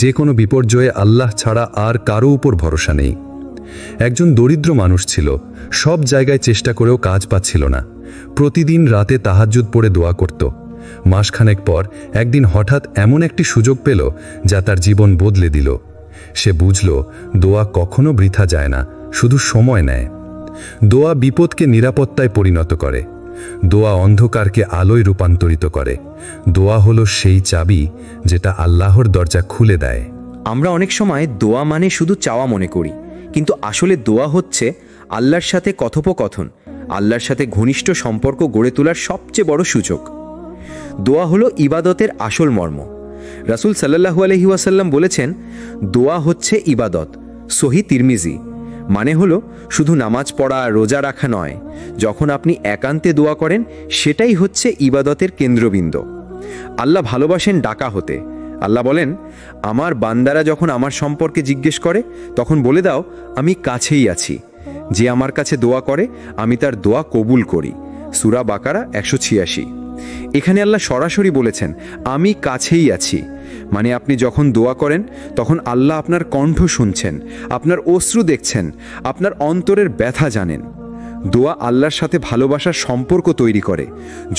B: যে কোনো বিপর্যয়ে আল্লাহ ছাড়া আর কারো উপর ভরসা নেই। একজন দরিদ্র মানুষ ছিল, সব জায়গায় চেষ্টা করেও কাজ পাচ্ছিল না। প্রতিদিন রাতে তাহাজ্জুদ পড়ে দোয়া করত। মাসখানেক পর একদিন হঠাৎ এমন একটি সুযোগ পেল যা তার জীবন বদলে দিল। সে বুঝল, দোয়া কখনো বৃথা যায় না, শুধু সময় নেয়। দোয়া বিপদকে নিরাপত্তায় পরিণত করে। দোয়া অন্ধকারকে আলোয় রূপান্তরিত করে। দোয়া হলো সেই চাবি যেটা আল্লাহর দরজা খুলে দেয়।
C: আমরা অনেক সময় দোয়া মানে শুধু চাওয়া মনে করি, কিন্তু আসলে দোয়া হচ্ছে আল্লাহর সাথে কথোপকথন, আল্লাহর সাথে ঘনিষ্ঠ সম্পর্ক গড়ে তোলার সবচেয়ে বড় সুযোগ। দোয়া হলো ইবাদতের আসল মর্ম। রাসূল সাল্লাল্লাহু আলাইহি ওয়াসাল্লাম বলেছেন, দোয়া হচ্ছে ইবাদত। সহিহ তিরমিজি। মানে হলো শুধু নামাজ পড়া, রোজা রাখা নয়। যখন আপনি একান্তে দোয়া করেন, সেটাই হচ্ছে ইবাদতের কেন্দ্রবিন্দু। আল্লাহ ভালোবাসেন ডাকা হতে। আল্লাহ বলেন, আমার বান্দারা যখন আমার সম্পর্কে জিজ্ঞেস করে, তখন বলে দাও, আমি কাছেই আছি। যে আমার কাছে দোয়া করে, আমি তার দোয়া কবুল করি। সূরা বাকারা 186। এখানে আল্লাহ সরাসরি বলেছেন, আমি কাছেই আছি। মানে আপনি যখন দোয়া করেন, তখন আল্লাহ আপনার কণ্ঠ শুনছেন, আপনার অশ্রু দেখছেন, আপনার অন্তরের ব্যথা জানেন। দোয়া আল্লাহর সাথে ভালোবাসার সম্পর্ক তৈরি করে।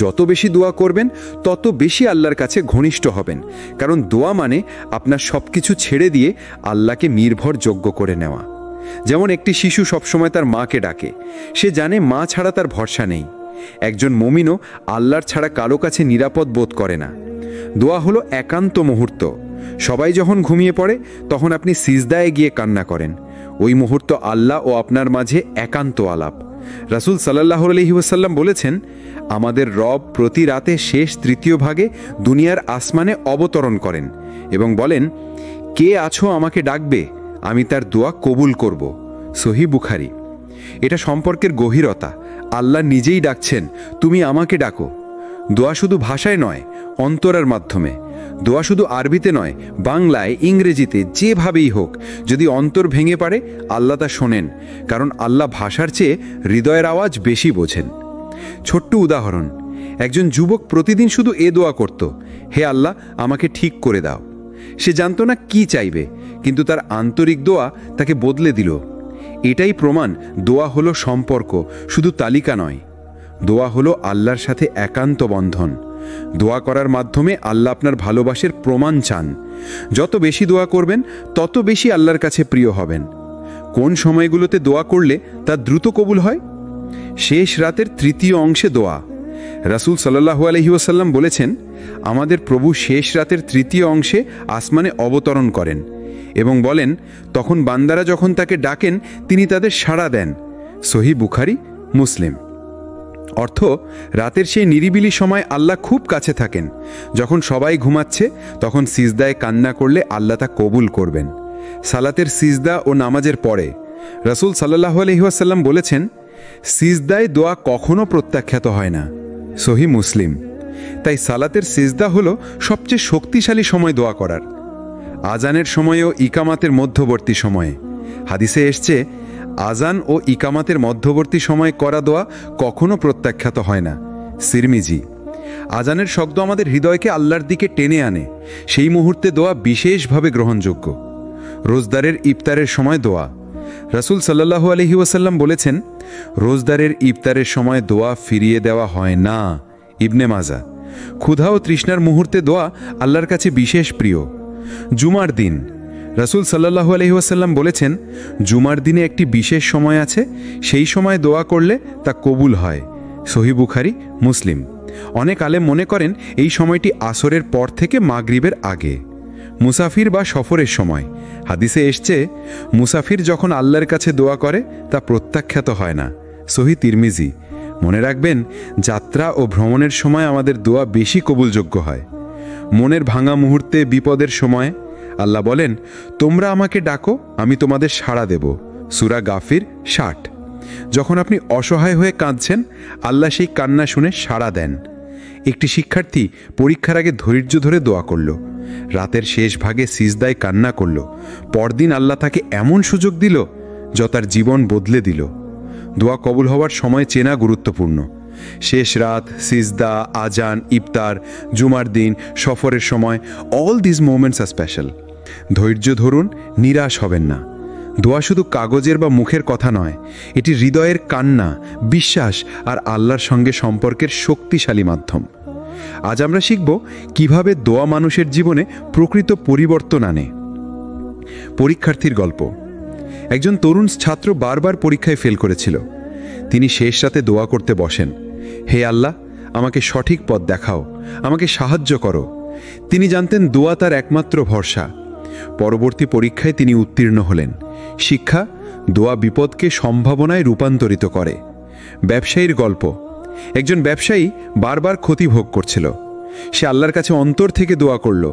C: যত বেশি দোয়া করবেন, তত বেশি আল্লাহর কাছে ঘনিষ্ঠ হবেন। কারণ দোয়া মানে আপনার সব কিছু ছেড়ে দিয়ে আল্লাহকে নির্ভরযোগ্য করে নেওয়া। যেমন একটি শিশু সবসময় তার মাকে ডাকে, সে জানে মা ছাড়া তার ভরসা নেই। একজন মুমিনও আল্লাহর ছাড়া কারো কাছে নিরাপদ বোধ করে না। দোয়া হলো একান্ত মুহূর্ত। সবাই যখন ঘুমিয়ে পড়ে, তখন আপনি সিজদায় গিয়ে কান্না করেন। ওই মুহূর্ত আল্লাহ ও আপনার মাঝে একান্ত আলাপ। রাসূল সাল্লাল্লাহু আলাইহি ওয়াসাল্লাম বলেছেন, আমাদের রব প্রতি রাতে শেষ 3য় ভাগে দুনিয়ার আসমানে অবতরণ করেন এবং বলেন, কে আছো আমাকে ডাকবে, আমি তার দোয়া কবুল করব। সহিহ বুখারী। এটা সম্পর্কের গভীরতা। আল্লাহ নিজেই ডাকছেন, তুমি আমাকে ডাকো। দোয়া শুধু ভাষায় নয়, অন্তরের মাধ্যমে। দোয়া শুধু আরবিতে নয়, বাংলায়, ইংরেজিতে, যেভাবেই হোক, যদি অন্তর ভেঙে পড়ে, আল্লাহ তা শোনেন। কারণ আল্লাহ ভাষার চেয়ে হৃদয়ের আওয়াজ বেশি বোঝেন। ছোট্ট উদাহরণ, একজন যুবক প্রতিদিন শুধু এ দোয়া করত, হে আল্লাহ, আমাকে ঠিক করে দাও। সে জানত না কি চাইবে, কিন্তু তার আন্তরিক দোয়া তাকে বদলে দিল। এটাই প্রমাণ, দোয়া হলো সম্পর্ক, শুধু তালিকা নয়। দোয়া হলো আল্লাহর সাথে একান্ত বন্ধন। দোয়া করার মাধ্যমে আল্লাহ আপনার ভালোবাসার প্রমাণ চান। যত বেশি দোয়া করবেন, তত বেশি আল্লাহর কাছে প্রিয় হবেন। কোন সময়গুলোতে দোয়া করলে তা দ্রুত কবুল হয়? শেষ রাতের 3য় অংশে দোয়া। রাসূল সাল্লাল্লাহু আলাইহি ওয়াসাল্লাম বলেছেন, আমাদের প্রভু শেষ রাতের 3য় অংশে আসমানে অবতরণ করেন এবং বলেন, তখন বান্দারা যখন তাকে ডাকেন, তিনি তাদের সাড়া দেন। সহিহ বুখারী, মুসলিম। অর্থ, রাতের সেই নিরিবিলি সময় আল্লাহ খুব কাছে থাকেন। যখন সবাই ঘুমাচ্ছে, তখন সিজদায় কান্না করলে আল্লাহ তা কবুল করবেন। সালাতের সিজদা ও নামাজের পরে রাসূল সাল্লাল্লাহু আলাইহি ওয়াসাল্লাম বলেছেন, সিজদায় দোয়া কখনো প্রত্যাখ্যাত হয় না। সহিহ মুসলিম। তাই সালাতের সিজদা হলো সবচেয়ে শক্তিশালী সময় দোয়া করার। আজানের সময় ও ইকামাতের মধ্যবর্তী সময়ে। হাদিসে এসছে,
B: আজান ও ইকামাতের মধ্যবর্তী সময়ে করা দোয়া কখনো প্রত্যাখ্যাত হয় না। সিরমিজি। আজানের শব্দ আমাদের হৃদয়কে আল্লাহর দিকে টেনে আনে, সেই মুহূর্তে দোয়া বিশেষভাবে গ্রহণযোগ্য। রোজদারের ইফতারের সময় দোয়া। রাসূল সাল্লাল্লাহু আলাইহি ওয়াসাল্লাম বলেছেন, রোজদারের ইফতারের সময় দোয়া ফিরিয়ে দেওয়া হয় না। ইবনে মাজা। ক্ষুধা ও তৃষ্ণার মুহূর্তে দোয়া আল্লাহর কাছে বিশেষ প্রিয়। জুমার দিন। রাসূল সাল্লাল্লাহু আলাইহি ওয়াসাল্লাম বলেছেন, জুমার দিনে একটি বিশেষ সময় আছে, সেই সময় দোয়া করলে তা কবুল হয়। সহিহ বুখারী, মুসলিম। অনেক আলেম মনে করেন এই সময়টি আসরের পর থেকে মাগরিবের আগে। মুসাফির বা সফরের সময়। হাদিসে এসছে, মুসাফির যখন আল্লাহর কাছে দোয়া করে তা প্রত্যাখ্যাত হয় না। সহিহ তিরমিজি। মনে রাখবেন, যাত্রা ও ভ্রমণের সময় আমাদের দোয়া বেশি কবুলযোগ্য হয়। মনের ভাঙা মুহূর্তে, বিপদের সময় আল্লাহ বলেন, তোমরা আমাকে ডাকো, আমি তোমাদের সাড়া দেব। সূরা গাফির 60। যখন আপনি অসহায় হয়ে কাঁদছেন, আল্লাহ সেই কান্না শুনে সাড়া দেন। একটি শিক্ষার্থী পরীক্ষার আগে ধৈর্য ধরে দোয়া করল, রাতের শেষ ভাগে সিজদায় কান্না করল। পরদিন আল্লাহ তাকে এমন সুযোগ দিল যা তার জীবন বদলে দিল। দোয়া কবুল হওয়ার সময় চেনা গুরুত্বপূর্ণ। শেষ রাত, সিজদা, আজান, ইফতার, জুমার দিন, সফরের সময়, অল দিস মোমেন্টস আর স্পেশাল। ধৈর্য ধরুন, নিরাশ হবেন না। দোয়া শুধু কাগজের বা মুখের কথা নয়, এটি হৃদয়ের কান্না, বিশ্বাস আর আল্লাহর সঙ্গে সম্পর্কের শক্তিশালী মাধ্যম। আজ আমরা শিখব কিভাবে দোয়া মানুষের জীবনে প্রকৃত পরিবর্তন আনে। পরীক্ষার্থীর গল্প। একজন তরুণ ছাত্র বারবার পরীক্ষায় ফেল করেছিল। তিনি শেষ রাতে দোয়া করতে বসেন, হে আল্লাহ, আমাকে সঠিক পথ দেখাও, আমাকে সাহায্য করো। তিনি জানতেন দোয়া তার একমাত্র ভরসা। পরবর্তী পরীক্ষায় তিনি উত্তীর্ণ হলেন। শিক্ষা: দোয়া বিপদকে সম্ভাবনায় রূপান্তরিত করে। ব্যবসায়ীর গল্প। একজন ব্যবসায়ী বারবার ক্ষতি ভোগ করছিল। সে আল্লাহর কাছে অন্তর থেকে দোয়া করল,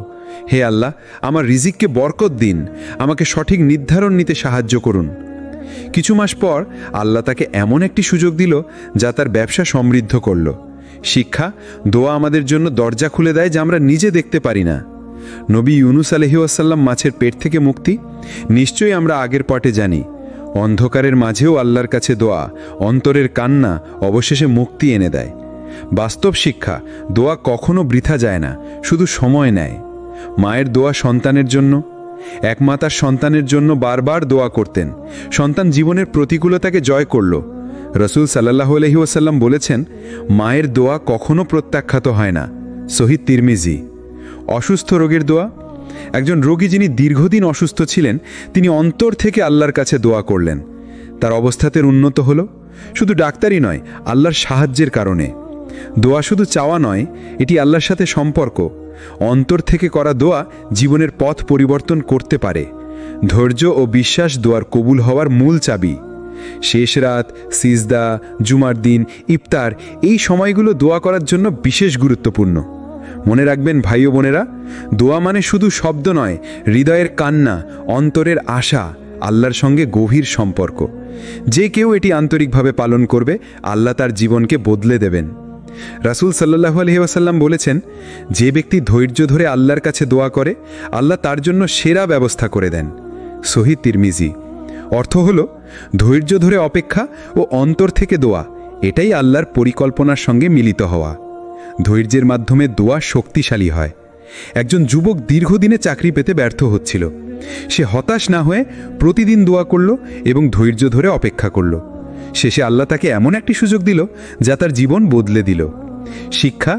B: হে আল্লাহ, আমার রিজিককে বরকত দিন, আমাকে সঠিক নির্ধারণ নিতে সাহায্য করুন। কিছু মাস পর আল্লাহ তাকে এমন একটি সুযোগ দিল যা তার ব্যবসা সমৃদ্ধ করল। শিক্ষা: দোয়া আমাদের জন্য দরজা খুলে দেয় যা আমরা নিজে দেখতে পারি না। নবী ইউনুস আলাইহিস সালাম মাছের পেট থেকে মুক্তি নিশ্চয়ই আমরা আগের পাঠে জানি। অন্ধকারের মাঝেও আল্লাহর কাছে দোয়া, অন্তরের কান্না অবশেষে মুক্তি এনে দেয়। বাস্তব শিক্ষা: দোয়া কখনো বৃথা যায় না, শুধু সময় নেয়। মায়ের দোয়া সন্তানের জন্য। এক মা তার সন্তানের জন্য বারবার দোয়া করতেন। সন্তান জীবনের প্রতিকূলতাকে জয় করল। রাসূল সাল্লাল্লাহু আলাইহি ওয়াসাল্লাম বলেছেন, মায়ের দোয়া কখনো প্রত্যাখ্যাত হয় না। সহিহ তিরমিজি। অসুস্থ রোগের দোয়া। একজন রোগী যিনি দীর্ঘদিন অসুস্থ ছিলেন, তিনি অন্তর থেকে আল্লাহর কাছে দোয়া করলেন। তার অবস্থাতে উন্নত হল, শুধু ডাক্তারই নয়, আল্লাহর সাহায্যের কারণে। দোয়া শুধু চাওয়া নয়, এটি আল্লাহর সাথে সম্পর্ক। অন্তর থেকে করা দোয়া জীবনের পথ পরিবর্তন করতে পারে। ধৈর্য ও বিশ্বাস দোয়ার কবুল হওয়ার মূল চাবি। শেষ রাত, সিজদা, জুমার দিন, ইফতার, এই সময়গুলো দোয়া করার জন্য বিশেষ গুরুত্বপূর্ণ। মনে রাখবেন ভাই ও বোনেরা, দোয়া মানে শুধু শব্দ নয়, হৃদয়ের কান্না, অন্তরের আশা, আল্লাহর সঙ্গে গভীর সম্পর্ক। যে কেউ এটি আন্তরিকভাবে পালন করবে, আল্লাহ তার জীবনকে বদলে দেবেন। রাসূল সাল্লাল্লাহু আলাইহি ওয়াসাল্লাম বলেছেন, যে ব্যক্তি ধৈর্য ধরে আল্লাহর কাছে দোয়া করে, আল্লাহ তার জন্য সেরা ব্যবস্থা করে দেন। সহিহ তিরমিজি। অর্থ হল, ধৈর্য ধরে অপেক্ষা ও অন্তর থেকে দোয়া, এটাই আল্লাহর পরিকল্পনার সঙ্গে মিলিত হওয়া। ধৈর্যের মাধ্যমে দোয়া শক্তিশালী হয়। একজন যুবক দীর্ঘদিনে চাকরি পেতে ব্যর্থ হচ্ছিল। সে হতাশ না হয়ে প্রতিদিন দোয়া করল এবং ধৈর্য ধরে অপেক্ষা করল। শেষে আল্লাহ তাকে এমন একটি সুযোগ দিল যা তার জীবন বদলে দিল। শিক্ষা: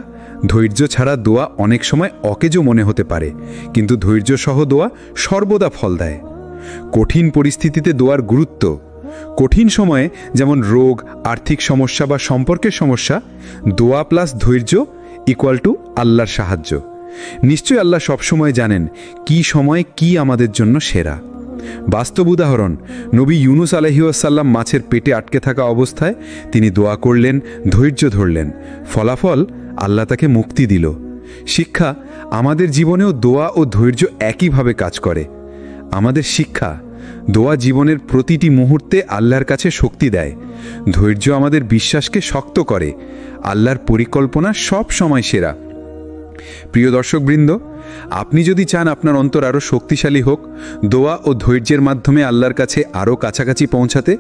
B: ধৈর্য ছাড়া দোয়া অনেক সময় অকেজো মনে হতে পারে, কিন্তু ধৈর্য সহ দোয়া সর্বদা ফল দেয়। কঠিন পরিস্থিতিতে দোয়ার গুরুত্ব। কঠিন সময়ে, যেমন রোগ, আর্থিক সমস্যা বা সম্পর্কের সমস্যা, দোয়া প্লাস ধৈর্য ইকুয়াল টু আল্লাহর সাহায্য। নিশ্চয়ই আল্লাহ সবসময় জানেন কি সময় কি আমাদের জন্য সেরা। বাস্তব উদাহরণ: নবী ইউনুস আলাইহিস সালাম মাছের পেটে আটকে থাকা অবস্থায় তিনি দোয়া করলেন, ধৈর্য ধরলেন। ফলাফল, আল্লাহ তাকে মুক্তি দিল। শিক্ষা: আমাদের জীবনেও দোয়া ও ধৈর্য একইভাবে কাজ করে। আমাদের শিক্ষা: দোয়া জীবনের প্রতিটি মুহূর্তে আল্লাহর কাছে শক্তি দেয়। ধৈর্য আমাদের বিশ্বাসকে শক্ত করে। আল্লাহর পরিকল্পনা সব সময় সেরা। প্রিয় দর্শকবৃন্দ,
D: আপনি যদি চান আপনার অন্তর আরও শক্তিশালী হোক, দোয়া ও ধৈর্যের মাধ্যমে আল্লাহর কাছে আরও কাছাকাছি পৌঁছাতে,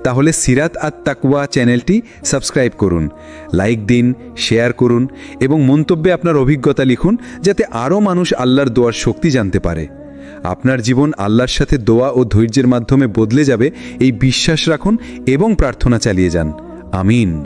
D: তাহলে সিরাত আত তাকওয়া চ্যানেলটি সাবস্ক্রাইব করুন, লাইক দিন, শেয়ার করুন এবং মন্তব্যে আপনার অভিজ্ঞতা লিখুন, যাতে আরও মানুষ আল্লাহর দোয়ার শক্তি জানতে পারে। আপনার জীবন আল্লাহর সাথে দোয়া ও ধৈর্যের মাধ্যমে বদলে যাবে, এই বিশ্বাস রাখুন এবং প্রার্থনা চালিয়ে যান। আমিন।